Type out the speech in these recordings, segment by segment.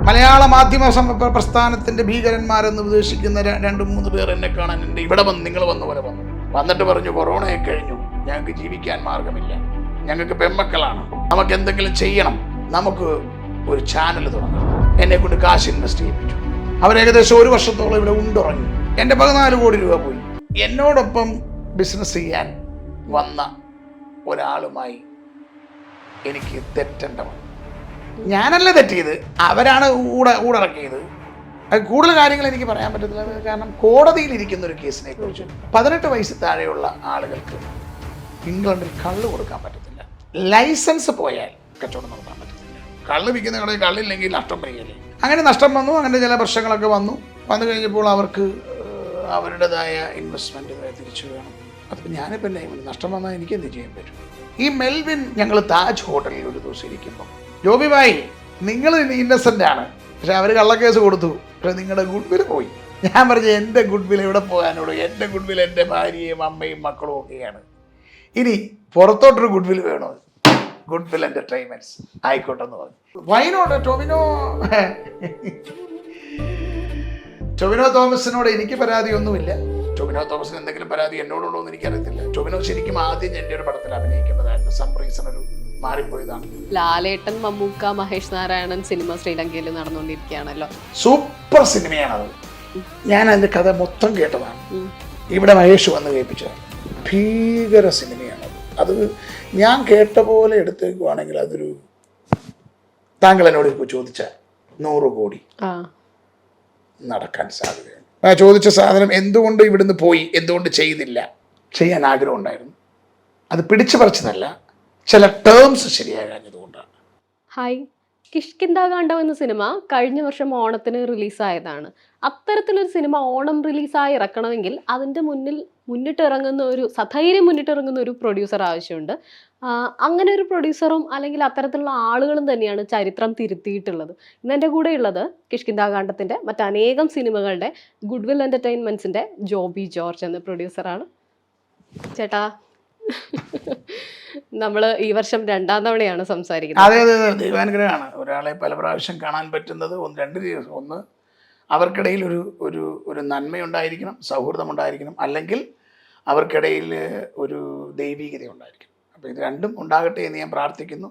മലയാള മാധ്യമ പ്രസ്ഥാനത്തിൻ്റെ ഭീകരന്മാരെന്ന് ഉദ്ദേശിക്കുന്ന 2-3 പേർ എന്നെ കാണാൻ ഉണ്ട്. ഇവിടെ വന്ന് നിങ്ങൾ വന്ന പോലെ വന്നിട്ട് പറഞ്ഞു, കൊറോണയെ കഴിഞ്ഞു, ഞങ്ങൾക്ക് ജീവിക്കാൻ മാർഗമില്ല, ഞങ്ങൾക്ക് പെൺമക്കളാണ്, നമുക്ക് എന്തെങ്കിലും ചെയ്യണം, നമുക്ക് ഒരു ചാനൽ തുടങ്ങണം. എന്നെ കൊണ്ട് കാശ് ഇൻവെസ്റ്റ് ചെയ്യിപ്പിച്ചു. അവരേകദേശം 1 വർഷത്തോളം ഇവിടെ ഉണ്ടുറങ്ങി. എൻ്റെ 14 കോടി രൂപ പോയി. എന്നോടൊപ്പം ബിസിനസ് ചെയ്യാൻ വന്ന ഒരാളുമായി എനിക്ക് തെറ്റേണ്ട വന്നു. ഞാനല്ല തെറ്റിയത്, അവരാണ് ഊടിറക്കിയത്. അത് കൂടുതൽ കാര്യങ്ങൾ എനിക്ക് പറയാൻ പറ്റത്തില്ല. കാരണം കോടതിയിലിരിക്കുന്ന ഒരു കേസിനെ കുറിച്ച് 18 വയസ്സിൽ താഴെയുള്ള ആളുകൾക്ക് ഇംഗ്ലണ്ടിൽ കള്ള് കൊടുക്കാൻ പറ്റത്തില്ല. ലൈസൻസ് പോയാൽ കച്ചവടം നടത്താൻ പറ്റത്തില്ല. കള്ള് വിൽക്കുന്ന കടയിൽ കള്ളില്ലെങ്കിൽ നഷ്ടം വരികയല്ലേ. അങ്ങനെ നഷ്ടം വന്നു. അങ്ങനെ ചില പ്രശ്നങ്ങളൊക്കെ വന്നു കഴിഞ്ഞപ്പോൾ അവർക്ക് അവരുടേതായ ഇൻവെസ്റ്റ്മെൻറ്റ് തിരിച്ചു വേണം. അതിപ്പോൾ ഞാനിപ്പോൾ നഷ്ടം വന്നാൽ എനിക്ക് എന്ത് ചെയ്യാൻ പറ്റും? ഈ മെൽവിൻ ഞങ്ങൾ താജ് ഹോട്ടലിൽ ഒരു ദിവസം ഇരിക്കുമ്പോൾ, ജോബി ഭായി നിങ്ങൾ ഇന്നസെൻ്റ് ആണ്, പക്ഷെ അവർ കള്ളക്കേസ് കൊടുത്തു, പക്ഷെ നിങ്ങളുടെ ഗുഡ് വിൽ പോയി. ഞാൻ പറഞ്ഞു, എൻ്റെ ഗുഡ് വിൽ എവിടെ പോകാനുള്ളൂ? എൻ്റെ ഗുഡ് വിൽ എൻ്റെ ഭാര്യയും അമ്മയും മക്കളും ഒക്കെയാണ്. ഇനി പുറത്തോട്ടൊരു ഗുഡ് വിൽ വേണോ? ഗുഡ് വിൽ എൻ്റർടൈൻമെൻറ്റ്സ് ആയിക്കോട്ടെ എന്ന് പറഞ്ഞു. വൈനോട് ടൊവിനോ തോമസിനോട് എനിക്ക് പരാതിയൊന്നുമില്ല. ടൊവിനോ തോമസിന് എന്തെങ്കിലും പരാതി എന്നോടുണ്ടോ എന്ന് എനിക്കറിയത്തില്ല. ടൊവിനോ ശരിക്കും ആദ്യം എൻ്റെ ഒരു പടത്തിൽ അഭിനയിക്കേണ്ടതായിരുന്നു. സം റീസൺ ഒരു മാറിപ്പോയതാണ്. ലാലേട്ടൻ, മമ്മൂക്ക, മഹേഷ് നാരായണൻ സിനിമ ശ്രീലങ്കയിൽ നടന്നുകൊണ്ടിരിക്കുകയാണല്ലോ. സൂപ്പർ സിനിമയാണത്. ഞാൻ അതിൻ്റെ കഥ മൊത്തം കേട്ടതാണ്. ഇവിടെ മഹേഷ് വന്ന് കേൾപ്പിച്ചതാണ്. ഭീകര സിനിമയാണത്. അത് ഞാൻ കേട്ട പോലെ എടുത്തേക്കുവാണെങ്കിൽ അതൊരു, താങ്കൾ എന്നോട് ഇപ്പോൾ ചോദിച്ച 100 കോടി നടക്കാൻ സാധ്യതയാണ്. ആ ചോദിച്ച സാധനം എന്തുകൊണ്ട് ഇവിടുന്ന് പോയി, എന്തുകൊണ്ട് ചെയ്തില്ല? ചെയ്യാൻ ആഗ്രഹം ഉണ്ടായിരുന്നു. അത് പിടിച്ചു പറിച്ചതല്ല, ചില ടേംസ് ശരിയാകാഞ്ഞതുകൊണ്ടാണ്. ഹായ്, കിഷ്കിന്ധാകാന്ഡം എന്ന സിനിമ കഴിഞ്ഞ വർഷം ഓണത്തിന് റിലീസായതാണ്. അത്തരത്തിലൊരു സിനിമ ഓണം റിലീസായി ഇറക്കണമെങ്കിൽ അതിൻ്റെ സധൈര്യം മുന്നിട്ടിറങ്ങുന്ന ഒരു പ്രൊഡ്യൂസർ ആവശ്യമുണ്ട്. അങ്ങനെ ഒരു പ്രൊഡ്യൂസറും അല്ലെങ്കിൽ അത്തരത്തിലുള്ള ആളുകളും തന്നെയാണ് ചരിത്രം തിരുത്തിയിട്ടുള്ളത്. ഇന്ന് എൻ്റെ കൂടെ ഉള്ളത് കിഷ്കിന്ധാകാന്ഡത്തിൻ്റെ മറ്റനേകം സിനിമകളുടെ ഗുഡ് വിൽ എൻ്റർടൈൻമെൻറ്റ്സിൻ്റെ ജോബി ജോർജ് എന്ന പ്രൊഡ്യൂസറാണ്. ചേട്ടാ, നമ്മൾ ഈ വർഷം 2ാം തവണയാണ് സംസാരിക്കുന്നത്. അതെ, ദൈവാനുഗ്രഹമാണ് ഒരാളെ പല പ്രാവശ്യം കാണാൻ പറ്റുന്നത്. 2 ദിവസം. ഒന്ന്, അവർക്കിടയിൽ ഒരു നന്മയുണ്ടായിരിക്കണം, സൗഹൃദം ഉണ്ടായിരിക്കണം, അല്ലെങ്കിൽ അവർക്കിടയിൽ ഒരു ദൈവീകത ഉണ്ടായിരിക്കണം. അപ്പോൾ ഇത് രണ്ടും ഉണ്ടാകട്ടെ എന്ന് ഞാൻ പ്രാർത്ഥിക്കുന്നു.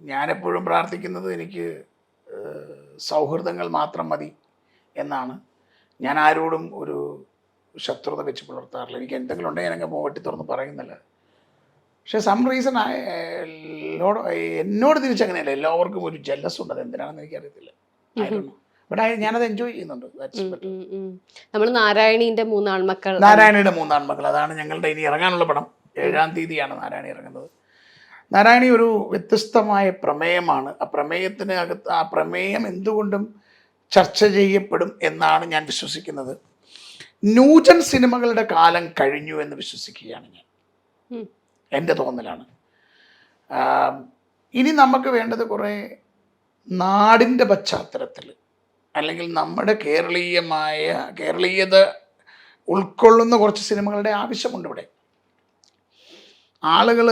ഞാനെപ്പോഴും പ്രാർത്ഥിക്കുന്നത് എനിക്ക് സൗഹൃദങ്ങൾ മാത്രം മതി എന്നാണ്. ഞാൻ ആരോടും ഒരു ശത്രുത വെച്ച് പുലർത്താറില്ല. എനിക്ക് എന്തെങ്കിലും ഉണ്ടെങ്കിൽ ഞാൻ വെട്ടി തുറന്ന് പറയുന്നില്ല. പക്ഷേ സം റീസൺ എന്നോട് തിരിച്ചങ്ങനെയല്ല, എല്ലാവർക്കും ഒരു ജെല്ലസ് ഉണ്ട്. അത് എന്തിനാണെന്ന് എനിക്കറിയത്തില്ല. ബട്ട് ഞാനത് എൻജോയ് ചെയ്യുന്നുണ്ട്. നമ്മൾ നാരായണിയുടെ 3 ആൺമക്കൾ. അതാണ് ഞങ്ങളുടെ ഇനി ഇറങ്ങാനുള്ള പടം. 7-ാം തീയതിയാണ് നാരായണി ഇറങ്ങുന്നത്. നാരായണി ഒരു വ്യത്യസ്തമായ പ്രമേയമാണ്. ആ പ്രമേയം എന്തുകൊണ്ടും ചർച്ച ചെയ്യപ്പെടും എന്നാണ് ഞാൻ വിശ്വസിക്കുന്നത്. ന്യൂജൻ സിനിമകളുടെ കാലം കഴിഞ്ഞു എന്ന് വിശ്വസിക്കുകയാണ് ഞാൻ. എൻ്റെ തോന്നലാണ്. ഇനി നമുക്ക് വേണ്ടത് കുറേ നാടിൻ്റെ പശ്ചാത്തലത്തിൽ, അല്ലെങ്കിൽ നമ്മുടെ കേരളീയത ഉൾക്കൊള്ളുന്ന കുറച്ച് സിനിമകളുടെ ആവശ്യമുണ്ട് ഇവിടെ. ആളുകൾ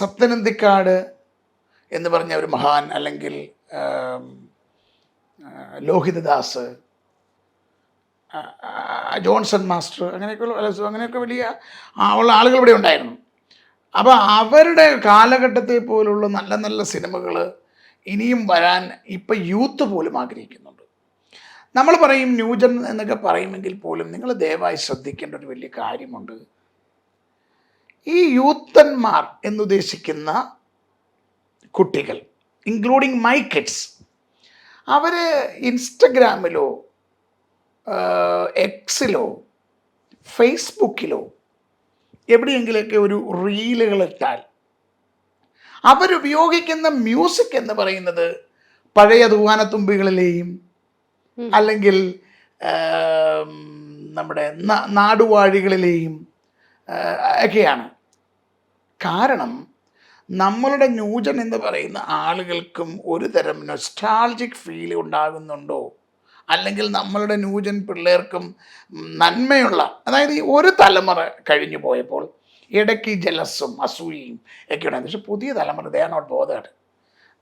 സത്യനന്ദിക്കാട് എന്ന് പറഞ്ഞ ഒരു മഹാൻ, അല്ലെങ്കിൽ ലോഹിതദാസ്, ജോൺസൺ മാസ്റ്റർ, അങ്ങനെയൊക്കെ വലിയ ഉള്ള ആളുകൾ ഇവിടെ ഉണ്ടായിരുന്നു. അപ്പോൾ അവരുടെ കാലഘട്ടത്തെ പോലുള്ള നല്ല നല്ല സിനിമകൾ ഇനിയും വരാൻ ഇപ്പം യൂത്ത് പോലും ആഗ്രഹിക്കുന്നുണ്ട്. നമ്മൾ പറയും ന്യൂജൻ എന്നൊക്കെ പറയുമെങ്കിൽ പോലും നിങ്ങൾ ദയവായി ശ്രദ്ധിക്കേണ്ട ഒരു വലിയ കാര്യമുണ്ട്. ഈ യൂത്തന്മാർ എന്നുദ്ദേശിക്കുന്ന കുട്ടികൾ, ഇൻക്ലൂഡിങ് മൈ കിഡ്സ്, അവർ ഇൻസ്റ്റഗ്രാമിലോ എക്സിലോ ഫേസ്ബുക്കിലോ എവിടെയെങ്കിലുമൊക്കെ ഒരു റീലുകളിട്ടാൽ അവരുപയോഗിക്കുന്ന മ്യൂസിക് എന്ന് പറയുന്നത് പഴയ തൂവാനത്തുമ്പികളിലെയും അല്ലെങ്കിൽ നമ്മുടെ നാടുവാഴികളിലെയും ഒക്കെയാണ്. കാരണം നമ്മളുടെ ന്യൂജൻ എന്ന് പറയുന്ന ആളുകൾക്കും ഒരു തരം നൊസ്റ്റാൾജിക് ഫീൽ ഉണ്ടാകുന്നുണ്ടോ, അല്ലെങ്കിൽ നമ്മളുടെ ന്യൂജൻ പിള്ളേർക്കും നന്മയുള്ള, അതായത് ഈ ഒരു തലമുറ കഴിഞ്ഞു പോയപ്പോൾ ഇടയ്ക്ക് ജലസും അസൂയയും ഒക്കെ ഉണ്ടായിരുന്നു. പക്ഷെ പുതിയ തലമുറ they are not bothered,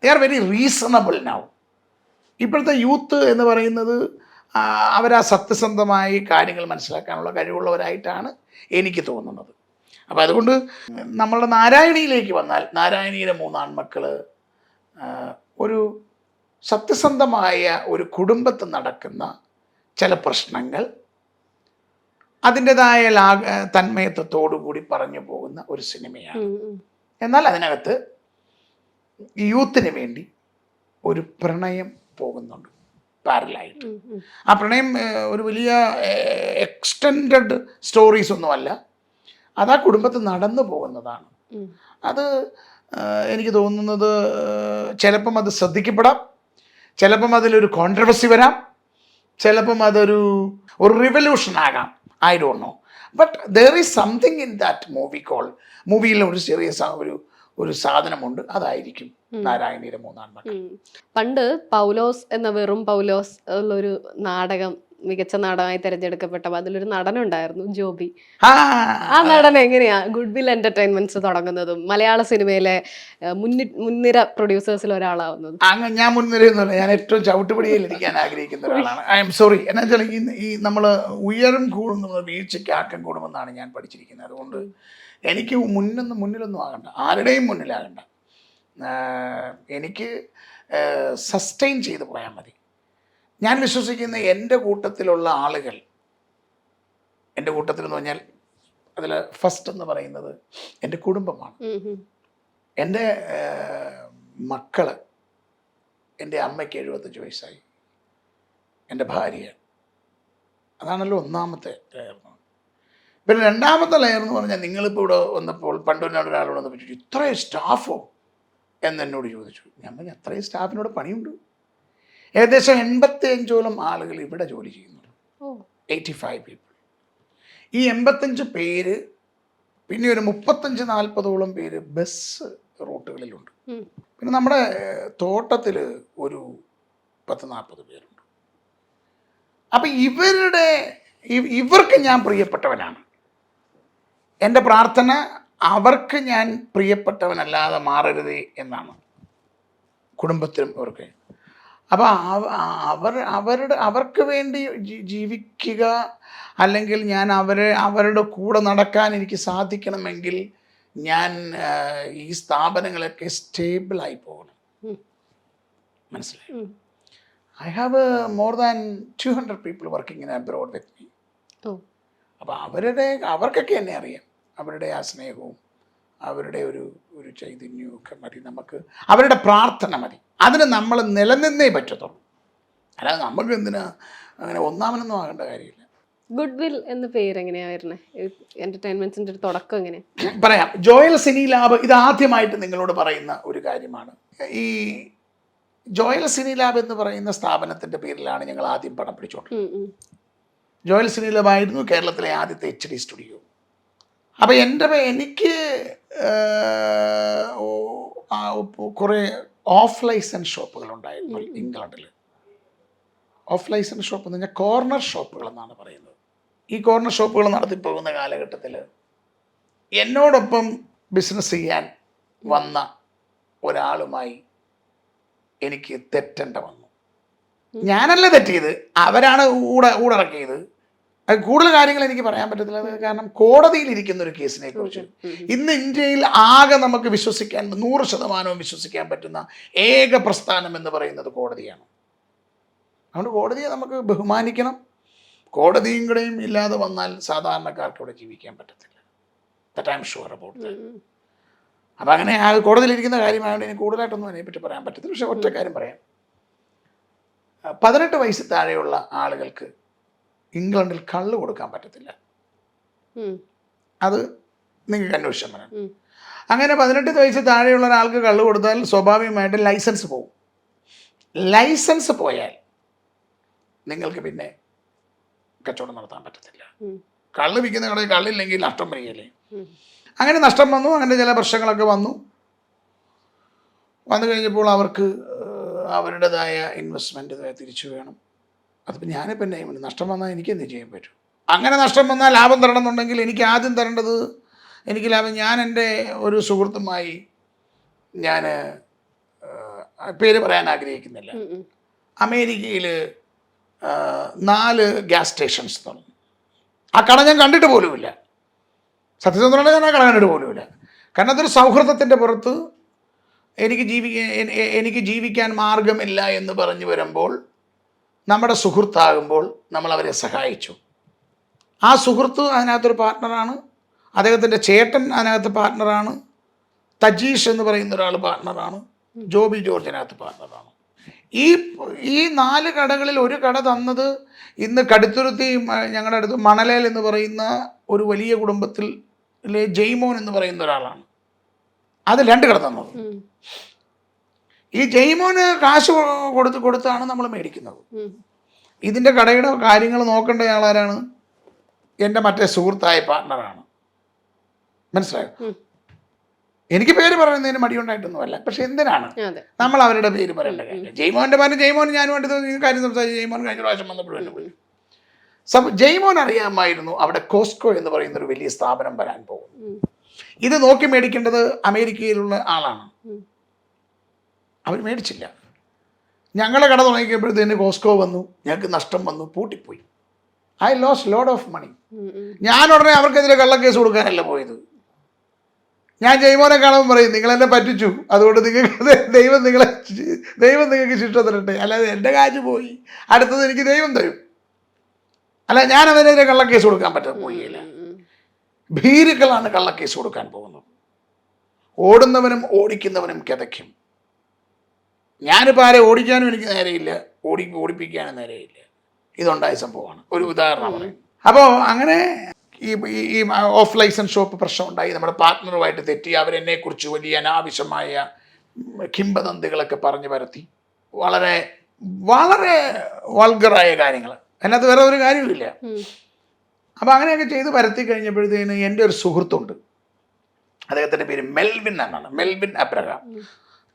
they are very reasonable now. ഇപ്പോഴത്തെ യൂത്ത് എന്ന് പറയുന്നത് അവരാ സത്യസന്ധമായി കാര്യങ്ങൾ മനസ്സിലാക്കാനുള്ള കഴിവുള്ളവരായിട്ടാണ് എനിക്ക് തോന്നുന്നത്. അപ്പോൾ അതുകൊണ്ട് നമ്മളുടെ നാരായണിയിലേക്ക് വന്നാൽ, നാരായണിയിലെ 3 ആൺമക്കൾ ഒരു സത്യസന്ധമായ ഒരു കുടുംബത്തിൽ നടക്കുന്ന ചില പ്രശ്നങ്ങൾ അതിൻ്റെതായ തന്മയത്വത്തോടുകൂടി പറഞ്ഞു പോകുന്ന ഒരു സിനിമയാണ്. എന്നാൽ അതിനകത്ത് യൂത്തിന് വേണ്ടി ഒരു പ്രണയം പോകുന്നുണ്ട് പാരലായിട്ട്. ആ പ്രണയം ഒരു വലിയ എക്സ്റ്റെൻഡഡ് സ്റ്റോറീസ് ഒന്നുമല്ല, അത് ആ കുടുംബത്തിൽ നടന്നു പോകുന്നതാണ്. അത് എനിക്ക് തോന്നുന്നത് ചിലപ്പം അത് ശ്രദ്ധിക്കപ്പെടാം, ചിലപ്പം അതിലൊരു കോൺട്രവേഴ്സി വരാം, ചിലപ്പം അതൊരു റിവല്യൂഷൻ ആകാം. I don't know, but there is something in that മൂവിയിൽ ഒരു ചെറിയ ഒരു സാധനമുണ്ട്. അതായിരിക്കും നാരായണിയുടെ 3 ആൺമക്കൾ. പണ്ട് പൗലോസ് എന്ന വെറും പൗലോസ് ഉള്ളൊരു നാടകം മികച്ച നടനായി തിരഞ്ഞെടുക്കപ്പെട്ടപ്പോൾ അതിലൊരു നടനുണ്ടായിരുന്നു, ജോബി. ആ നടൻ എങ്ങനെയാ ഗുഡ് വിൽ എന്റർടൈൻമെന്റ്സ് തുടങ്ങുന്നതും മലയാള സിനിമയിലെ മുൻനിര പ്രൊഡ്യൂസേഴ്സിൽ ഒരാളാവുന്നതും? അങ്ങനെ ഞാൻ മുൻനിരയൊന്നുമില്ല, ഞാൻ ഏറ്റവും ചവിട്ടുപടിയിൽ ഇരിക്കാൻ ആഗ്രഹിക്കുന്ന ഒരാളാണ്. I am sorry. എന്നാ വെച്ചാൽ ഈ നമ്മൾ ഉയരം കൂടുന്നത് വീഴ്ചയ്ക്ക് ആക്കം കൂടുമെന്നാണ് ഞാൻ പഠിച്ചിരിക്കുന്നത്. അതുകൊണ്ട് എനിക്ക് മുന്നിലൊന്നും ആകണ്ട, ആരുടെയും മുന്നിലാകണ്ട. എനിക്ക് സസ്റ്റെയിൻ ചെയ്ത് പോയാൽ മതി. ഞാൻ വിശ്വസിക്കുന്ന എൻ്റെ കൂട്ടത്തിലുള്ള ആളുകൾ, എൻ്റെ കൂട്ടത്തിൽ എന്ന് പറഞ്ഞാൽ അതിൽ ഫസ്റ്റ് എന്ന് പറയുന്നത് എൻ്റെ കുടുംബമാണ്. എൻ്റെ മക്കള്, എൻ്റെ അമ്മയ്ക്ക് 75 വയസ്സായി, എൻ്റെ ഭാര്യ, അതാണല്ലോ ഒന്നാമത്തെ ലെയർ. പിന്നെ രണ്ടാമത്തെ ലെയർ എന്ന് പറഞ്ഞാൽ നിങ്ങളിപ്പോൾ ഇവിടെ വന്നപ്പോൾ പണ്ടൊരാളോട് വന്നപ്പോൾ ഇത്രയും സ്റ്റാഫോ എന്നെന്നോട് ചോദിച്ചു. ഞാൻ പറഞ്ഞു അത്രയും സ്റ്റാഫിനോട് പണിയുണ്ട്. ഏകദേശം 85ഓളം ആളുകൾ ഇവിടെ ജോലി ചെയ്യുന്നുണ്ട്, 85 പീപ്പിൾ. ഈ 85 പേര്, പിന്നെ ഒരു 35-40ഓളം പേര് ബസ് റൂട്ടുകളിലുണ്ട്. പിന്നെ നമ്മുടെ തോട്ടത്തിൽ ഒരു 10-40 പേരുണ്ട്. അപ്പം ഇവർക്ക് ഞാൻ പ്രിയപ്പെട്ടവനാണ്. എൻ്റെ പ്രാർത്ഥന അവർക്ക് ഞാൻ പ്രിയപ്പെട്ടവനല്ലാതെ മാറരുതേ എന്നാണ്, കുടുംബത്തിലും അവർക്ക്. അപ്പോൾ അവർക്ക് വേണ്ടി ജീവിക്കുക, അല്ലെങ്കിൽ ഞാൻ അവരുടെ കൂടെ നടക്കാൻ എനിക്ക് സാധിക്കണമെങ്കിൽ ഞാൻ ഈ സ്ഥാപനങ്ങളൊക്കെ സ്റ്റേബിളായി പോകണം. മനസ്സിലായി? I have more than 200 people working in abroad with me. അപ്പോൾ അവർക്കൊക്കെ എന്നെ അറിയാം. അവരുടെ ആ സ്നേഹവും അവരുടെ ഒരു ചൈതന്യവും ഒക്കെ മതി നമുക്ക്. അവരുടെ പ്രാർത്ഥന മതി. അതിന് നമ്മൾ നിലനിന്നേ പറ്റത്തുള്ളൂ. അല്ലാതെ നമുക്ക് എന്തിനാ അങ്ങനെ ഒന്നാമനൊന്നും ആകേണ്ട കാര്യമില്ല. ഗുഡ് വിൽ എന്ന പേര് എങ്ങനെയാ വരുന്നത്? എന്റർടൈൻമെന്റ്സിന്റെ ഒരു തുടക്കം എങ്ങനെ പറയാം? ജോയൽ സിനി ലാബ്, ഇത് ആദ്യമായിട്ട് നിങ്ങളോട് പറയുന്ന ഒരു കാര്യമാണ്. ഈ ജോയൽ സിനി ലാബ് എന്ന് പറയുന്ന സ്ഥാപനത്തിന്റെ പേരിലാണ് ഞങ്ങൾ ആദ്യം പടം പിടിച്ചോണ്ട്. ജോയൽ സിനി ലാബ് ആയിരുന്നു കേരളത്തിലെ ആദ്യത്തെ HD സ്റ്റുഡിയോ. അപ്പം എനിക്ക് കുറേ ഓഫ് ലൈസൻസ് ഷോപ്പുകൾ ഉണ്ടായിരുന്നു ഇംഗ്ലണ്ടിൽ. ഓഫ് ലൈസൻസ് ഷോപ്പ് എന്ന് പറഞ്ഞാൽ കോർണർ ഷോപ്പുകൾ എന്നാണ് പറയുന്നത്. ഈ കോർണർ ഷോപ്പുകൾ നടത്തിപ്പോകുന്ന കാലഘട്ടത്തിൽ എന്നോടൊപ്പം ബിസിനസ് ചെയ്യാൻ വന്ന ഒരാളുമായി എനിക്ക് തെറ്റേണ്ട വന്നു. ഞാനല്ല തെറ്റിയത്, അവരാണ് ഊടിറക്കിയത്. അത് കൂടുതൽ കാര്യങ്ങൾ എനിക്ക് പറയാൻ പറ്റത്തില്ല, കാരണം കോടതിയിലിരിക്കുന്ന ഒരു കേസിനെ കുറിച്ച്. ഇന്ന് ഇന്ത്യയിൽ ആകെ നമുക്ക് വിശ്വസിക്കാൻ 100% വിശ്വസിക്കാൻ പറ്റുന്ന ഏക പ്രസ്ഥാനം എന്ന് പറയുന്നത് കോടതിയാണ്. അതുകൊണ്ട് കോടതിയെ നമുക്ക് ബഹുമാനിക്കണം. കോടതിയും കൂടെയും ഇല്ലാതെ വന്നാൽ സാധാരണക്കാർക്ക് ഇവിടെ ജീവിക്കാൻ പറ്റത്തില്ല. That I am sure about that. അപ്പം അങ്ങനെ ആ കോടതിയിലിരിക്കുന്ന കാര്യമായതുകൊണ്ട് എനിക്ക് കൂടുതലായിട്ടൊന്നും അതിനെപ്പറ്റി പറയാൻ പറ്റത്തില്ല. പക്ഷെ ഒറ്റ കാര്യം പറയാം, 18 വയസ്സിൽ താഴെയുള്ള ആളുകൾക്ക് ഇംഗ്ലണ്ടിൽ കള്ള് കൊടുക്കാൻ പറ്റത്തില്ല. അത് നിങ്ങൾക്ക് അന്വേഷിച്ചാൽ പറയാം. അങ്ങനെ 18 വയസ്സിൽ താഴെയുള്ള ഒരാൾക്ക് കള്ള് കൊടുത്താൽ സ്വാഭാവികമായിട്ട് ലൈസൻസ് പോകും. ലൈസൻസ് പോയാൽ നിങ്ങൾക്ക് പിന്നെ കച്ചവടം നടത്താൻ പറ്റത്തില്ല. കള്ള് വിൽക്കുന്ന കടയിൽ കള്ളില്ലെങ്കിൽ നഷ്ടം വരികയല്ലേ. അങ്ങനെ നഷ്ടം വന്നു. അങ്ങനെ ചില പ്രശ്നങ്ങളൊക്കെ വന്നു കഴിഞ്ഞപ്പോൾ അവർക്ക് അവരുടേതായ ഇൻവെസ്റ്റ്മെൻറ്റ് തിരിച്ചു വേണം. അതിപ്പോൾ ഞാനിപ്പോൾ എന്നെ നഷ്ടം വന്നാൽ എനിക്ക് എന്ത് ചെയ്യാൻ പറ്റും? അങ്ങനെ നഷ്ടം വന്നാൽ ലാഭം തരണം എന്നുണ്ടെങ്കിൽ എനിക്ക് ആദ്യം തരേണ്ടത് എനിക്ക് ലാഭം. ഞാൻ എൻ്റെ ഒരു സുഹൃത്തുമായി ഞാൻ പേര് പറയാൻ ആഗ്രഹിക്കുന്നില്ല, അമേരിക്കയിൽ 4 ഗ്യാസ് സ്റ്റേഷൻസ് തുടങ്ങി. ആ കട ഞാൻ കണ്ടിട്ട് പോലുമില്ല, സത്യസന്ധമായിട്ട് ഞാൻ ആ കട കണ്ടിട്ട് പോലുമില്ല. കാരണം അതൊരു സൗഹൃദത്തിൻ്റെ പുറത്ത് എനിക്ക് ജീവിക്കാൻ മാർഗമില്ല എന്ന് പറഞ്ഞു വരുമ്പോൾ നമ്മുടെ സുഹൃത്താകുമ്പോൾ നമ്മൾ അവരെ സഹായിച്ചു. ആ സുഹൃത്ത് അതിനകത്തൊരു പാർട്ട്ണറാണ്, അദ്ദേഹത്തിൻ്റെ ചേട്ടൻ അതിനകത്ത് പാർട്ട്ണറാണ്, തജീഷ് എന്ന് പറയുന്ന ഒരാൾ പാർട്ട്ണറാണ്, ജോബി ജോർജ് അതിനകത്ത് പാർട്ട്ണറാണ്. ഈ 4 കടകളിൽ ഒരു കട തന്നത് ഇന്ന് കടുത്തുരുത്തി ഞങ്ങളുടെ അടുത്ത് മണലേൽ എന്ന് പറയുന്ന ഒരു വലിയ കുടുംബത്തിൽ ജെയ്മോൻ എന്ന് പറയുന്ന ഒരാളാണ്. അത് 2 കട തന്നത്. ഈ ജെയ്മോന് കാശ് കൊടുത്താണ് നമ്മൾ മേടിക്കുന്നത്. ഇതിൻ്റെ കടയുടെ കാര്യങ്ങൾ നോക്കേണ്ട ആളാരാണ്? എൻ്റെ മറ്റേ സുഹൃത്തായ പാർട്ട്ണറാണ്. മനസ്സിലായോ? എനിക്ക് പേര് പറയുന്നതിന് മടിയുണ്ടായിട്ടൊന്നുമല്ല, പക്ഷെ എന്തിനാണ് നമ്മൾ അവരുടെ പേര് പറയേണ്ട കാര്യം? ജെയ്മോൻ്റെ പറഞ്ഞ് ജെയ്മോൻ ഞാനുമായിട്ട് കാര്യം സംസാരിച്ച് ജെയ്മോൻ കഴിഞ്ഞ പ്രാവശ്യം വന്നപ്പോഴും എന്നെ വിളിച്ചു. ജെയ്മോൻ അറിയാമായിരുന്നു അവിടെ കോസ്കോ എന്ന് പറയുന്ന ഒരു വലിയ സ്ഥാപനം വരാൻ പോകുന്നു. ഇത് നോക്കി മേടിക്കേണ്ടത് അമേരിക്കയിലുള്ള ആളാണ്. അവർ മേടിച്ചില്ല. ഞങ്ങളുടെ കട തുടങ്ങിയപ്പോഴത്തേന് കോസ്കോ വന്നു, ഞങ്ങൾക്ക് നഷ്ടം വന്നു, പൂട്ടിപ്പോയി. I lost load of money. ഞാൻ ഉടനെ അവർക്കെതിരെ കള്ളക്കേസ് കൊടുക്കാനല്ല പോയത്. ഞാൻ ജെയ്മോനെ കാണുമ്പോൾ പറയും, നിങ്ങളെന്നെ പറ്റിച്ചു, അതുകൊണ്ട് നിങ്ങൾക്ക് ദൈവം നിങ്ങൾക്ക് ശിക്ഷ തരട്ടെ, അല്ലാതെ എൻ്റെ കാശ് പോയി, അടുത്തത് എനിക്ക് ദൈവം തരും. അല്ല, ഞാൻ അവനെതിരെ കള്ളക്കേസ് കൊടുക്കാൻ പോയില്ല. ഭീരുക്കളാണ് കള്ളക്കേസ് കൊടുക്കാൻ പോകുന്നത്. ഓടുന്നവനും ഓടിക്കുന്നവനും കിതയ്ക്കും. ഞാനിപ്പോൾ ആരെ ഓടിക്കാനും എനിക്ക് നേരെയില്ല, ഓടിപ്പിക്കാനും നേരെയില്ല. ഇതുണ്ടായ സംഭവമാണ്, ഒരു ഉദാഹരണം പറയും. അപ്പോൾ അങ്ങനെ ഈ ഓഫ് ലൈസൻസ് ഷോപ്പ് പ്രശ്നം ഉണ്ടായി. നമ്മുടെ പാർട്ട്ണറുമായിട്ട് തെറ്റി, അവരെന്നെക്കുറിച്ച് വലിയ അനാവശ്യമായ കിംവദന്തികളൊക്കെ പറഞ്ഞു പരത്തി, വളരെ വളരെ വൾഗറായ കാര്യങ്ങൾ. അതിനകത്ത് വേറെ ഒരു കാര്യമില്ല. അപ്പോൾ അങ്ങനെയൊക്കെ ചെയ്ത് പരത്തി കഴിഞ്ഞപ്പോഴത്തേന് എൻ്റെ ഒരു സുഹൃത്തുണ്ട്, അദ്ദേഹത്തിൻ്റെ പേര് മെൽവിൻ എന്നാണ്, മെൽവിൻ അബ്രഹാം.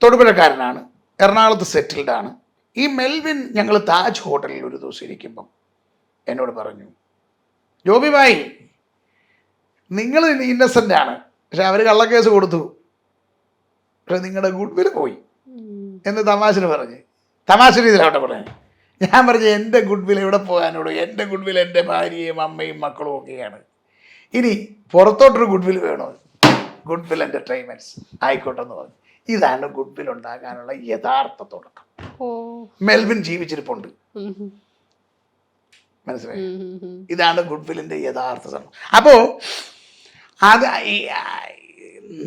തൊടുപുഴക്കാരനാണ്, എറണാകുളത്ത് സെറ്റിൽഡാണ്. ഈ മെൽവിൻ ഞങ്ങൾ താജ് ഹോട്ടലിൽ ഒരു ദിവസം ഇരിക്കുമ്പം എന്നോട് പറഞ്ഞു, ജോബി ഭായി, നിങ്ങൾ ഇന്നസെൻ്റ് ആണ്, പക്ഷെ അവർ കള്ളക്കേസ് കൊടുത്തു, പക്ഷെ നിങ്ങളുടെ ഗുഡ് വിൽ പോയി എന്ന് തമാശന് പറഞ്ഞ്, തമാശ രീതിയിലാവട്ടെ പറഞ്ഞു. ഞാൻ പറഞ്ഞു, എൻ്റെ ഗുഡ് വിൽ എവിടെ പോകാനോട്? എൻ്റെ ഗുഡ് വിൽ എൻ്റെ ഭാര്യയും അമ്മയും മക്കളും ഒക്കെയാണ്. ഇനി പുറത്തോട്ടൊരു ഗുഡ് വിൽ വേണോ? ഗുഡ് വിൽ എൻ്റർടൈൻമെൻറ്റ്സ് ആയിക്കോട്ടെന്ന് പറഞ്ഞു. ഇതാണ് ഗുഡ് വിൽ ഉണ്ടാക്കാനുള്ള യഥാർത്ഥ തുടക്കം. മെൽവിൻ ജീവിച്ചിരിപ്പുണ്ട്, മനസ്സിലായി? ഇതാണ് ഗുഡ് വില്ലിൻ്റെ യഥാർത്ഥ സംഭവം. അപ്പോൾ അത്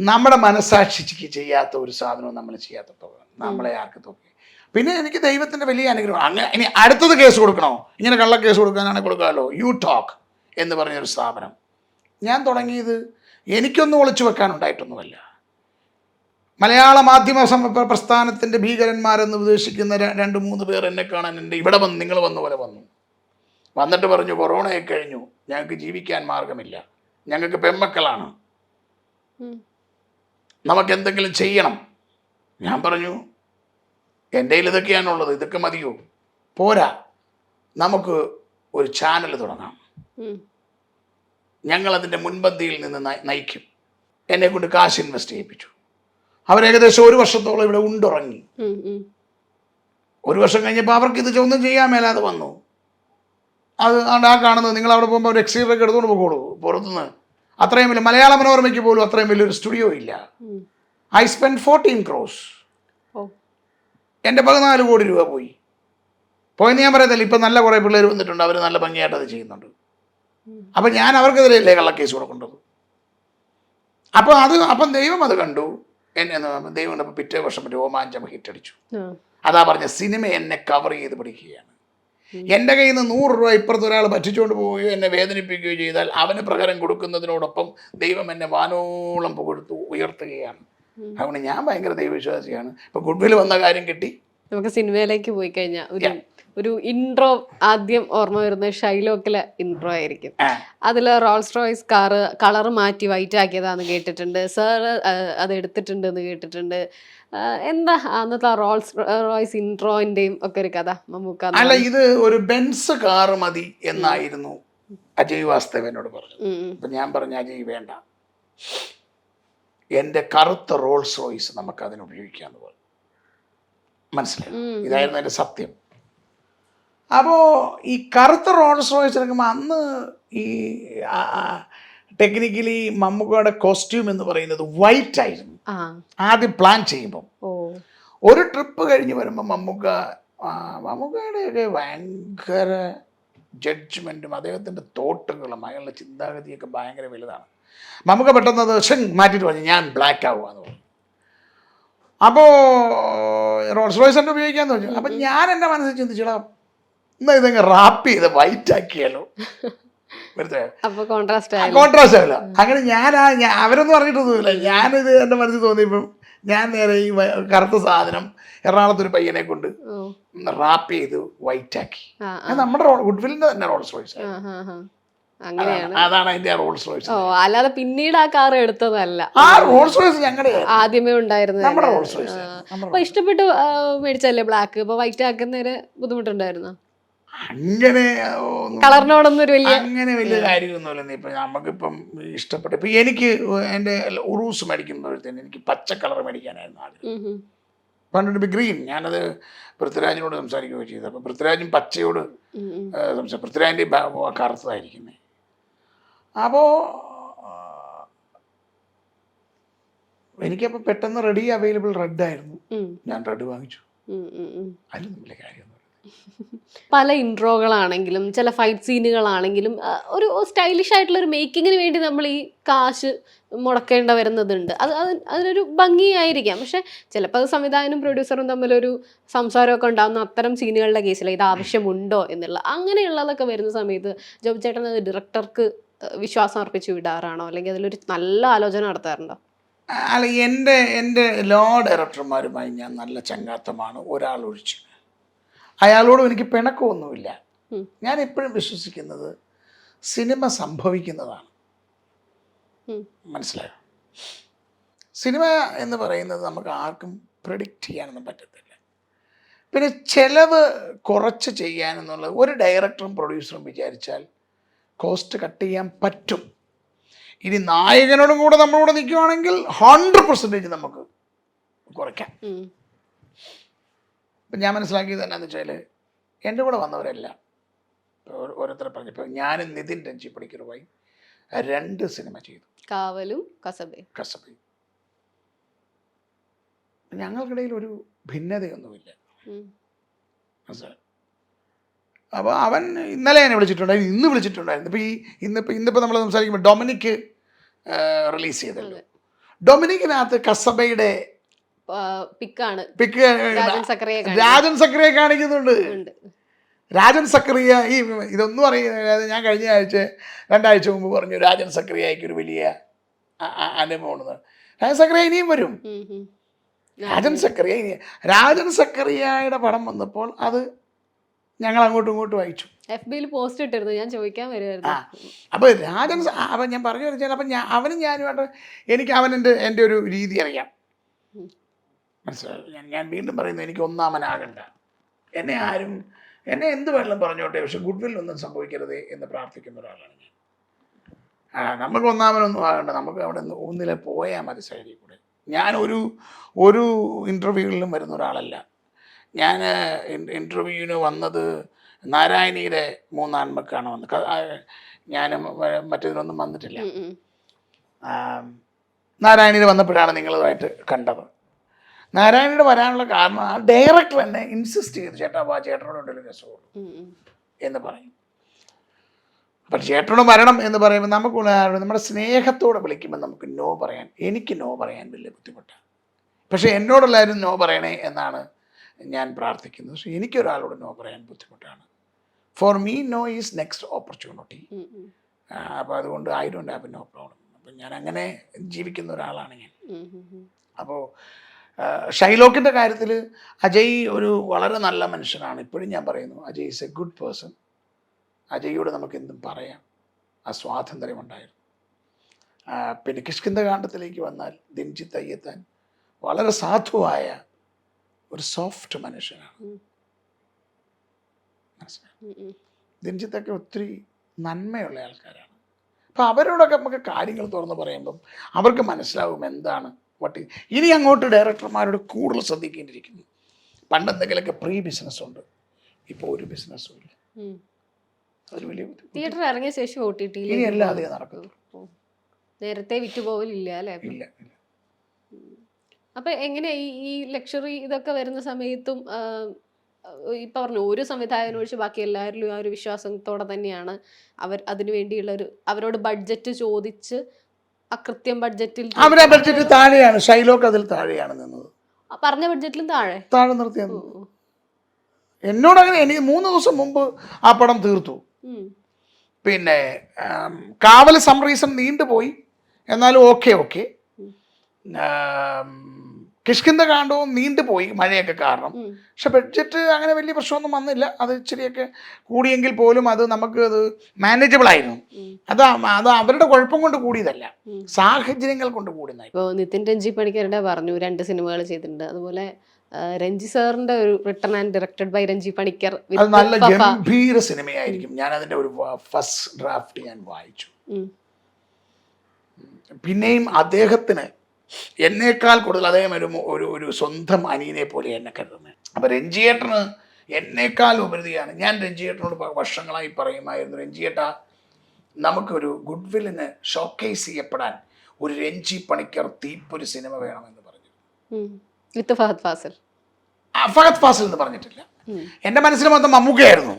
നമ്മുടെ മനസ്സാക്ഷിക്ക് ചെയ്യാത്ത ഒരു സാധനവും നമ്മൾ ചെയ്യാത്തപ്പോൾ നമ്മളെ ആർക്ക് തോക്കി. പിന്നെ എനിക്ക് ദൈവത്തിൻ്റെ വലിയ അനുഗ്രഹം. അങ്ങനെ ഇനി അടുത്തത് കേസ് കൊടുക്കണോ? ഇങ്ങനെ കള്ളക്കേസ് കൊടുക്കാനാണെങ്കിൽ കൊടുക്കാമല്ലോ. യു ടോക്ക് എന്ന് പറഞ്ഞൊരു സ്ഥാപനം ഞാൻ തുടങ്ങിയത് എനിക്കൊന്നും ഒളിച്ചു വെക്കാനുണ്ടായിട്ടൊന്നുമല്ല. മലയാള മാധ്യമ പ്രസ്ഥാനത്തിൻ്റെ ഭീകരന്മാരെന്ന് ഉദ്ദേശിക്കുന്ന 2-3 പേർ എന്നെ കാണാൻ ഇവിടെ വന്ന് നിങ്ങൾ വന്ന പോലെ വന്നിട്ട് പറഞ്ഞു, കൊറോണയെ കഴിഞ്ഞു, ഞങ്ങൾക്ക് ജീവിക്കാൻ മാർഗമില്ല, ഞങ്ങൾക്ക് പെമ്മക്കളാണ്, നമുക്കെന്തെങ്കിലും ചെയ്യണം. ഞാൻ പറഞ്ഞു, എൻ്റെ കയ്യിൽ ഇതൊക്കെയാണുള്ളത്, ഇതൊക്കെ മതിയോ? പോരാ, നമുക്ക് ഒരു ചാനൽ തുടങ്ങാം, ഞങ്ങളതിൻ്റെ മുൻപന്തിയിൽ നിന്ന് നയിക്കും. എന്നെ കൊണ്ട് കാശ് ഇൻവെസ്റ്റ് ചെയ്യിപ്പിച്ചു. അവരേകദേശം 1 വർഷത്തോളം ഇവിടെ ഉണ്ടുറങ്ങി. 1 വർഷം കഴിഞ്ഞപ്പോൾ അവർക്ക് ഇത് ഒന്നും ചെയ്യാൻ മേലാതെ വന്നു. അത് ആ കാണുന്നത്, നിങ്ങൾ അവിടെ പോകുമ്പോൾ ഒരു എക്സ്റ്റീരിയറൊക്കെ എടുത്തുകൊണ്ട് പോകോളൂ പുറത്തുനിന്ന്. അത്രയും വലിയ മലയാള മനോരമയ്ക്ക് പോലും അത്രയും വലിയൊരു സ്റ്റുഡിയോ ഇല്ല. I spend 14 crores. എൻ്റെ 14 കോടി രൂപ പോയെന്ന് ഞാൻ പറയത്തില്ല. ഇപ്പം നല്ല കുറേ പിള്ളേർ വന്നിട്ടുണ്ട്, അവർ നല്ല ഭംഗിയായിട്ട് അത് ചെയ്യുന്നുണ്ട്. അപ്പം ഞാൻ അവർക്കെതിരെയല്ലേ കള്ളക്കേസ് കൊടുക്കേണ്ടത്? അപ്പം ദൈവം അത് കണ്ടു. ദൈവം കണ്ടപ്പോൾ പിറ്റേ വർഷം രോമാഞ്ചം ഹിറ്റടിച്ചു. അതാ പറഞ്ഞ സിനിമ എന്നെ കവർ ചെയ്ത് പിടിക്കുകയാണ്. എൻ്റെ കയ്യിൽ നിന്ന് 100 രൂപ ഇപ്പുറത്ത് ഒരാൾ പറ്റിച്ചുകൊണ്ട് പോവുകയോ എന്നെ വേദനിപ്പിക്കുകയോ ചെയ്താൽ അവന് പ്രകാരം കൊടുക്കുന്നതിനോടൊപ്പം ദൈവം എന്നെ വാനോളം പുകഴ്ത്തു ഉയർത്തുകയാണ്. അതുകൊണ്ട് ഞാൻ ഭയങ്കര ദൈവവിശ്വാസിയാണ്. ഇപ്പൊ ഗുഡ് വിൽ വന്ന കാര്യം കിട്ടി. നമുക്ക് സിനിമയിലേക്ക് പോയി കഴിഞ്ഞാൽ ഒരു ഇൻട്രോ ആദ്യം ഓർമ്മ വരുന്നത് ഷൈലോക്കിലെ ഇൻട്രോ ആയിരിക്കും. അതിൽ റോൾസ് റോയ്സ് കാറ് കളർ മാറ്റി വൈറ്റ് ആക്കിയതാന്ന് കേട്ടിട്ടുണ്ട്. സാറ് അത് എടുത്തിട്ടുണ്ട് എന്ന് കേട്ടിട്ടുണ്ട്. എന്താ അന്നത്തെ റോൾസ് റോയ്സ് ഇൻട്രോന്റെയും ഒക്കെ ഒരു കഥ മമ്മൂക്ക? അല്ല, ഇത് ഒരു ബെൻസ് കാറ് മതി എന്നായിരുന്നു അജയ് വാസ്തവനോട് പറഞ്ഞു. അപ്പൊ ഞാൻ പറഞ്ഞു, അജയ് വേണ്ട, എൻ്റെ കറുത്ത റോൾസ് റോയ്സ് നമുക്ക് അതിന് ഉപയോഗിക്കാമെന്ന് പറഞ്ഞു. മനസ്സിലായി? ഇതായിരുന്നു എൻ്റെ സത്യം. അപ്പോൾ ഈ കറുത്ത റോൾസ് റോയ്സ് എടുക്കുമ്പോൾ അന്ന് ഈ ടെക്നിക്കലി മമ്മൂക്കയുടെ കോസ്റ്റ്യൂം എന്ന് പറയുന്നത് വൈറ്റ് ആയിരുന്നു ആദ്യം പ്ലാൻ ചെയ്യുമ്പം. ഒരു ട്രിപ്പ് കഴിഞ്ഞ് വരുമ്പോൾ മമ്മൂക്കയുടെയൊക്കെ ഭയങ്കര ജഡ്ജ്മെൻറ്റും അദ്ദേഹത്തിൻ്റെ തോട്ടുകളും അയാളുടെ ചിന്താഗതിയൊക്കെ ഭയങ്കര വലുതാണ്. മമ്മൂക്ക പെട്ടെന്നത് മാറ്റിയിട്ട് പറഞ്ഞു ഞാൻ ബ്ലാക്ക് ആവുകയെന്ന് പറഞ്ഞു. അപ്പോൾ റോൾസ് റോയ്സ് തന്നെ ഉപയോഗിക്കാമെന്ന് പറഞ്ഞു. അപ്പം ഞാൻ എൻ്റെ മനസ്സിൽ ചിന്തിച്ചോളാ എന്നാൽ ഇതങ്ങ് റാപ്പ് ചെയ്ത് വൈറ്റ് ആക്കിയാലോ, കോൺട്രാസ്റ്റ് ആവില്ല. അങ്ങനെ അവരൊന്നും പറഞ്ഞിട്ടൊന്നുമില്ല. ഞാനിത് എൻ്റെ മനസ്സിൽ തോന്നിയപ്പം ഞാൻ നേരെ ഈ കറുത്ത സാധനം എറണാകുളത്തൊരു പയ്യനെ കൊണ്ട് റാപ്പ് ചെയ്ത് വൈറ്റ് ആക്കി. നമ്മുടെ ഗുഡ്വില്ലിന്റെ തന്നെ റോൾസ് റോയ്സ്. അതാണ് അതിന്റെ റോൾസ് റോയ്സ്. അല്ലാതെ പിന്നീട് ആ കാർ എടുത്തതല്ല. ആ റോൾസ് റോയ്സ് ഞങ്ങളുടെ ആദ്യമേ ഉണ്ടായിരുന്നു. നമ്മുടെ റോൾസ് റോയ്സ്. അപ്പൊ ഇഷ്ടപ്പെട്ട് മേടിച്ചല്ലേ ബ്ലാക്ക്? ഇപ്പൊ വൈറ്റ് ആക്കുന്നതിന് ബുദ്ധിമുട്ടുണ്ടായിരുന്നു? അങ്ങനെ കളറിനോടൊന്നും അങ്ങനെ വലിയ കാര്യമൊന്നുമില്ല. ഇപ്പം നമുക്കിപ്പം ഇഷ്ടപ്പെട്ടു. ഇപ്പം എനിക്ക് എൻ്റെ ഉറൂസ് മേടിക്കുമ്പോഴത്തേന് എനിക്ക് പച്ച കളർ മേടിക്കാനായിരുന്നു ആദ്യം. പണ്ടിട്ട് ഗ്രീൻ. ഞാനത് പൃഥ്വിരാജിനോട് സംസാരിക്കുകയോ ചെയ്തു. അപ്പം പൃഥ്വിരാജും പച്ചയോട് പൃഥ്വിരാജിൻ്റെ കറുത്തതായിരിക്കുന്നത്. അപ്പോൾ എനിക്കപ്പോൾ പെട്ടെന്ന് റെഡി അവൈലബിൾ റെഡ് ആയിരുന്നു. ഞാൻ റെഡ് വാങ്ങിച്ചു. അതിലൊന്നും വലിയ കാര്യമൊന്നും. പല ഇൻട്രോകളാണെങ്കിലും ചില ഫൈറ്റ് സീനുകളാണെങ്കിലും ഒരു സ്റ്റൈലിഷ് ആയിട്ടുള്ള ഒരു മേക്കിങ്ങിന് വേണ്ടി നമ്മൾ ഈ കാശ് മുടക്കേണ്ട വരുന്നതുണ്ട്. അതിനൊരു ഭംഗിയായിരിക്കാം. പക്ഷെ ചിലപ്പോൾ അത് സംവിധായകനും പ്രൊഡ്യൂസറും തമ്മിലൊരു സംസാരമൊക്കെ ഉണ്ടാകുന്ന അത്തരം സീനുകളുടെ കേസിൽ ഇത് ആവശ്യമുണ്ടോ എന്നുള്ള അങ്ങനെയുള്ളതൊക്കെ വരുന്ന സമയത്ത് ജോബി ചേട്ടൻ അത് ഡയറക്ടർക്ക് വിശ്വാസം അർപ്പിച്ച് വിടാറാണോ, അല്ലെങ്കിൽ അതിലൊരു നല്ല ആലോചന നടത്താറുണ്ടോ? അല്ല, എൻ്റെ ലോ ഡയറക്ടർമാരുമായി ഞാൻ നല്ല ചങ്ങാത്തമാണ്, ഒരാളൊഴിച്ച്. അയാളോടും എനിക്ക് പിണക്കമൊന്നുമില്ല. ഞാൻ എപ്പോഴും വിശ്വസിക്കുന്നത് സിനിമ സംഭവിക്കുന്നതാണ്. മനസ്സിലായോ? സിനിമ എന്ന് പറയുന്നത് നമുക്ക് ആർക്കും പ്രെഡിക്റ്റ് ചെയ്യാനൊന്നും പറ്റത്തില്ല. പിന്നെ ചിലവ് കുറച്ച് ചെയ്യാനെന്നുള്ളത് ഒരു ഡയറക്ടറും പ്രൊഡ്യൂസറും വിചാരിച്ചാൽ കോസ്റ്റ് കട്ട് ചെയ്യാൻ പറ്റും. ഇനി നായകനോടും കൂടെ നമ്മളോട് നിൽക്കുകയാണെങ്കിൽ 100% നമുക്ക് കുറയ്ക്കാം. ഇപ്പം ഞാൻ മനസ്സിലാക്കിയത് എന്നാന്ന് വെച്ചാൽ എൻ്റെ കൂടെ വന്നവരെല്ലാം ഓരോരുത്തരെ പറഞ്ഞപ്പോൾ ഞാനും നിതിൻ രഞ്ജി പണിക്കറുമായി 2 സിനിമ ചെയ്തു, കാവലും കസബയും. ഞങ്ങൾക്കിടയിൽ ഒരു ഭിന്നതയൊന്നുമില്ല. മനസ്സിലായി? അപ്പോൾ അവൻ ഇന്നലെ എന്നെ വിളിച്ചിട്ടുണ്ടായിരുന്നു, ഇന്ന് വിളിച്ചിട്ടുണ്ടായിരുന്നു. ഇപ്പോൾ ഇന്നിപ്പോൾ നമ്മൾ സംസാരിക്കുമ്പോൾ ഡൊമിനിക്ക് റിലീസ് ചെയ്തല്ലോ. ഡൊമിനിക്കിനകത്ത് കസബയുടെ പിക്ക് രാജൻ സക്രിയെ കാണിക്കുന്നുണ്ട്. രാജൻ സക്രിയ ഇതൊന്നും അറിയുന്നത് ഞാൻ കഴിഞ്ഞ 2 ആഴ്ച മുമ്പ് പറഞ്ഞു രാജൻ സക്രിയയ്ക്ക് ഒരു വലിയ അനുഭവമാണ്. രാജൻ സക്രിയ ഇനിയും വരും. രാജൻ സക്രിയയുടെ പടം വന്നപ്പോൾ അത് ഞങ്ങൾ അങ്ങോട്ടും ഇങ്ങോട്ടും അയച്ചു. FB പോസ്റ്റ് ഇട്ടിരുന്നു, ഞാൻ ചോദിക്കാൻ വരുമായിരുന്നു. അപ്പോൾ അപ്പം ഞാൻ പറഞ്ഞു വെച്ചാൽ അപ്പം അവനും ഞാനുമായിട്ട് എനിക്ക് എൻ്റെ ഒരു രീതി അറിയാം. മനസ്സിലായി? ഞാൻ വീണ്ടും പറയുന്നു, എനിക്ക് ഒന്നാമനാകണ്ട. എന്നെ എന്ത് വേണമെങ്കിലും പറഞ്ഞോട്ടെ, പക്ഷെ ഗുഡ്വില്ലൊന്നും സംഭവിക്കരുതേ എന്ന് പ്രാർത്ഥിക്കുന്ന ഒരാളാണ് ഞാൻ. നമുക്ക് ഒന്നാമനൊന്നും ആകണ്ട, നമുക്ക് അവിടെ ഒന്നിലെ പോയാൽ മതി സൈഡിൽ കൂടെ. ഞാൻ ഒരു ഇൻ്റർവ്യൂകളിലും വരുന്ന ഒരാളല്ല. ഞാൻ ഇൻ്റർവ്യൂവിന് വന്നത് നാരായണിയുടെ 3 ആൺമക്കാണ് വന്നത്. ഞാൻ മറ്റേതിനൊന്നും വന്നിട്ടില്ല. നാരായണിയിൽ വന്നപ്പോഴാണ് നിങ്ങളുമായിട്ട് കണ്ടത്. നാരായണിയുടെ വരാനുള്ള കാരണം ആ ഡയറക്ടർ എന്നെ ഇൻസിസ്റ്റ് ചെയ്തു, ചേട്ടനോടുണ്ടല്ലോ രസമുള്ളൂ എന്ന് പറയും. അപ്പം ചേട്ടനോട് വരണം എന്ന് പറയുമ്പോൾ നമ്മുടെ സ്നേഹത്തോടെ വിളിക്കുമ്പോൾ നമുക്ക് നോ പറയാൻ, എനിക്ക് നോ പറയാൻ വലിയ ബുദ്ധിമുട്ടാണ്. പക്ഷേ എന്നോടെല്ലാവരും നോ പറയണേ എന്നാണ് ഞാൻ പ്രാർത്ഥിക്കുന്നത്. പക്ഷേ എനിക്കൊരാളോട് നോ പറയാൻ ബുദ്ധിമുട്ടാണ്. For me no is next opportunity. അപ്പോൾ അതുകൊണ്ട് I don't have no problem. അപ്പം ഞാൻ അങ്ങനെ ജീവിക്കുന്ന ഒരാളാണ് ഞാൻ. അപ്പോൾ ഷൈലോക്കിൻ്റെ കാര്യത്തിൽ അജയ് ഒരു വളരെ നല്ല മനുഷ്യനാണ്. ഇപ്പോഴും ഞാൻ പറയുന്നു, Ajay is a good person. അജയ്യോട് നമുക്ക് എന്തും പറയാം, ആ സ്വാതന്ത്ര്യമുണ്ടായിരുന്നു. പിന്നെ കിഷ്കിന്ധകാണ്ഡത്തിലേക്ക് വന്നാൽ ദിൻജിത്ത് അയ്യത്താൻ വളരെ സാധുവായ ഒരു സോഫ്റ്റ് മനുഷ്യനാണ്. ദിൻജിത്തൊക്കെ ഒത്തിരി നന്മയുള്ള ആൾക്കാരാണ്. അപ്പം അവരോടൊക്കെ നമുക്ക് കാര്യങ്ങൾ തുറന്ന് പറയുമ്പം അവർക്ക് മനസ്സിലാവും എന്താണ് ഇനി അങ്ങോട്ട് ഡയറക്ടർമാരോട് കൂടുതൽ ശ്രദ്ധിക്കേണ്ടിയിരിക്കുന്നു. പണ്ട് എന്തെങ്കിലുമൊക്കെ പ്രീ ബിസിനസ് ഉണ്ട്, ഇപ്പോൾ ഒരു ബിസിനസ്സും ഇല്ല. അതൊരു വലിയ തിയേറ്റർ ഇറങ്ങിയ ശേഷം OTT ഇനി എല്ലാം അതേ നടക്കുന്നു. നേരത്തെ വിറ്റുപോകലില്ല അല്ലേ? ഇല്ല. അപ്പൊ എങ്ങനെയാ ഈ ലക്ഷറി ഇതൊക്കെ വരുന്ന സമയത്തും ഇപ്പൊ പറഞ്ഞു ഒരു സംവിധായകൻ ഒഴിച്ച് ബാക്കി എല്ലാവരിലും ആ ഒരു വിശ്വാസത്തോടെ തന്നെയാണ് അവർ അതിനു വേണ്ടിയുള്ള അവരോട് ബഡ്ജറ്റ് ചോദിച്ച് അകൃത്യം ബഡ്ജറ്റിൽ അവരെ ബഡ്ജറ്റ് താഴെയാണ്, ഷൈലോക്ക് അതിൽ താഴെയാണ് നിന്നത്, പറഞ്ഞ ബഡ്ജറ്റിലും താഴെ നിർത്തിയത്. എന്നോട് അങ്ങനെ എനിക്ക് 3 ദിവസം മുമ്പ് ആ പടം തീർത്തു. പിന്നെ കാവൽ സം റീസൺ നീണ്ടുപോയി, എന്നാലും ഓക്കെ. കിഷ്കിന്ധ കാണ്ഡവും നീണ്ടുപോയി മഴയൊക്കെ കാരണം. പക്ഷെ ബഡ്ജറ്റ് അങ്ങനെ വലിയ പ്രശ്നമൊന്നും വന്നില്ല. അത് ഇച്ചിരിയൊക്കെ കൂടിയെങ്കിൽ പോലും അത് നമുക്ക് അത് മാനേജബിൾ ആയിരുന്നു. അത് അവരുടെ കുഴപ്പം കൊണ്ട് കൂടിയതല്ല, സാഹചര്യങ്ങൾ കൊണ്ട് കൂടിയതായി. ഇപ്പോൾ നിതിൻ രഞ്ജി പണിക്കരുടെ പറഞ്ഞു 2 സിനിമകൾ ചെയ്തിട്ടുണ്ട്. അതുപോലെ രഞ്ജി സാറിന്റെ ഒരു written and directed by Ranji Panicker, അത് നല്ല ഗംഭീര സിനിമയായിരിക്കും. ഞാൻ അതിന്റെ ഒരു ഫസ്റ്റ് ഡ്രാഫ്റ്റ് ഞാൻ വായിച്ചു. പിന്നെയും അദ്ദേഹത്തിന് എന്നേക്കാൾ കൂടുതൽ അദ്ദേഹം ഒരു സ്വന്തം അനിയനെ പോലെ എന്നെ കരുതുന്നത്. അപ്പം രഞ്ജിയേട്ടന് എന്നേക്കാൾ ഉപരിയാണ്. ഞാൻ രഞ്ജിയേട്ടനോട് വർഷങ്ങളായി പറയുമായിരുന്നു, രഞ്ജിയേട്ട നമുക്കൊരു ഗുഡ് വില്ലിന് ഷോക്കേസ് ചെയ്യപ്പെടാൻ ഒരു രഞ്ജി പണിക്കർ തീപ്പൊരു സിനിമ വേണമെന്ന് പറഞ്ഞു. വിത്ത് ഫഹദ് ഫാസിൽ. ഫഹദ് ഫാസിൽ എന്ന് പറഞ്ഞിട്ടില്ല, എൻ്റെ മനസ്സിൽ മൊത്തം മമ്മൂക്കയായിരുന്നു.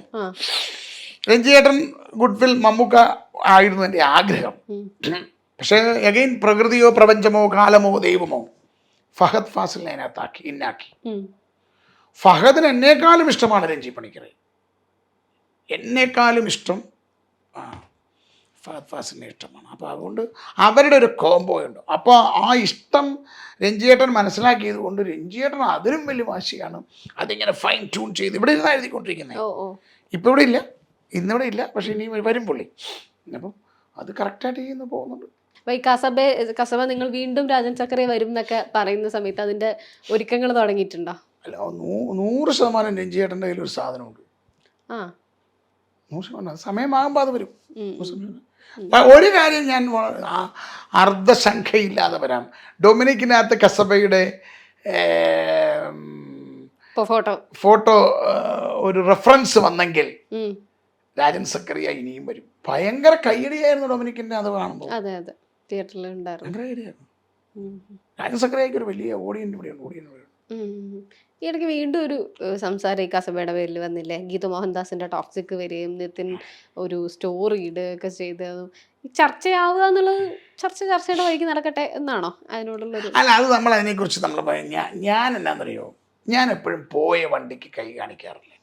രഞ്ജിയേട്ടൻ ഗുഡ് വിൽ മമ്മൂക്ക ആയിരുന്നു എൻ്റെ ആഗ്രഹം. പക്ഷേ എഗെയിൻ പ്രകൃതിയോ പ്രപഞ്ചമോ കാലമോ ദൈവമോ ഫഹദ് ഫാസിലിനെ അതിനകത്താക്കി ഇന്നാക്കി. ഫഹദിന് എന്നേക്കാളും ഇഷ്ടമാണ് രഞ്ജി പണിക്കറെ, എന്നേക്കാളും ഇഷ്ടം ഫഹദ് ഫാസിലിനെ ഇഷ്ടമാണ്. അപ്പോൾ അതുകൊണ്ട് അവരുടെ ഒരു കോംബോ ഉണ്ട്. അപ്പോൾ ആ ഇഷ്ടം രഞ്ജിയേട്ടൻ മനസ്സിലാക്കിയത് കൊണ്ട് രഞ്ജിയേട്ടൻ അതിനും വലിയ വാശിയാണ്. അതിങ്ങനെ ഫൈൻ ട്യൂൺ ചെയ്ത് ഇവിടെ ഇരുന്ന് എഴുതിക്കൊണ്ടിരിക്കുന്നത്. ഇപ്പോൾ ഇവിടെ ഇല്ല, ഇന്നിവിടെ ഇല്ല, പക്ഷെ ഇനി വരും പുള്ളി. അപ്പം അത് കറക്റ്റായിട്ട് ചെയ്യുന്നു പോകുന്നുണ്ട്. അപ്പോൾ ഈ കസബ നിങ്ങൾ വീണ്ടും രാജൻ ചക്കരെ വരും എന്നൊക്കെ പറയുന്ന സമയത്ത് അതിൻ്റെ ഒരുക്കങ്ങൾ തുടങ്ങിയിട്ടുണ്ടോ? അല്ല, 100% രഞ്ജിയേട്ടൻ്റെ കയ്യിൽ ഒരു സാധനമുണ്ട്. 100% സമയമാകുമ്പോൾ അത് വരും. ഒരു കാര്യം ഞാൻ അർദ്ധശങ്കയില്ലാതെ വരാം. ഡൊമിനിക്കിനകത്ത് കസബയുടെ ഫോട്ടോ ഒരു റെഫറൻസ് വന്നെങ്കിൽ രാജൻ സക്കറിയ ഇനിയും വരും. ഭയങ്കര കയ്യടിയായിരുന്നു ഡൊമിനിക്കിന്റെ അത് കാണുമ്പോൾ. അതെ തിയേറ്ററിൽ ഉണ്ടായിരുന്നു. രാജൻ സക്കറിയക്ക് ഒരു വലിയ ഓഡിയൻസ് ഇവിടെ. ഈ ഇടയ്ക്ക് വീണ്ടും ഒരു സംസാരം ഈ കസബയുടെ പേരിൽ വന്നില്ലേ? ഗീതു മോഹൻദാസിന്റെ ടോക്സിക് വരികയും നിതിൻ ഒരു സ്റ്റോറി ഇടുകയൊക്കെ ചെയ്ത് ചർച്ചയാവുക എന്നുള്ളത് ചർച്ചയുടെ വഴിക്ക് നടക്കട്ടെ എന്നാണോ അതിനോടുള്ളൊരു? അല്ല, അത് നമ്മൾ അതിനെക്കുറിച്ച് നമ്മൾ ഞാൻ എന്നാന്നറിയോ, ഞാൻ എപ്പോഴും പോയ വണ്ടിക്ക് കൈ കാണിക്കാറില്ല.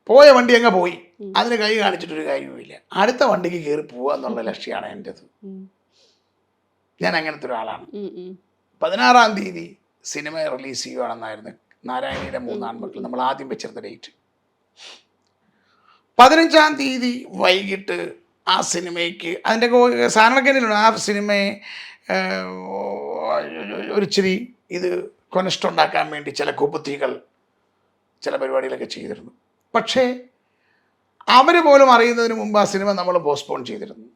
പോയ വണ്ടി അങ്ങ് പോയി, അതിന് കൈ കാണിച്ചിട്ടൊരു കാര്യവുമില്ല. അടുത്ത വണ്ടിക്ക് കയറി പോവുക എന്നുള്ള ലക്ഷ്യമാണ് എൻ്റെത്. ഞാൻ അങ്ങനത്തെ ഒരാളാണ്. 16-ാം തീയതി സിനിമ റിലീസ് ചെയ്യുകയാണെന്നായിരുന്നു നാരായണിയുടെ 3 ആൺമക്കൾ നമ്മൾ ആദ്യം വെച്ചിരുന്ന ഡേറ്റ്. 15-ാം തീയതി വൈകിട്ട് ആ സിനിമയ്ക്ക് അതിൻ്റെ സാധനക്കേണ്ടിലുണ്ട്. ആ സിനിമയെ ഒരിച്ചിരി ഇത് കൊനഷ്ടുണ്ടാക്കാൻ വേണ്ടി ചില കുബുദ്ധികൾ ചില പരിപാടികളൊക്കെ ചെയ്തിരുന്നു. പക്ഷേ അവർ പോലും അറിയുന്നതിന് മുമ്പ് ആ സിനിമ നമ്മൾ പോസ്റ്റ്പോൺ ചെയ്തിരുന്നു.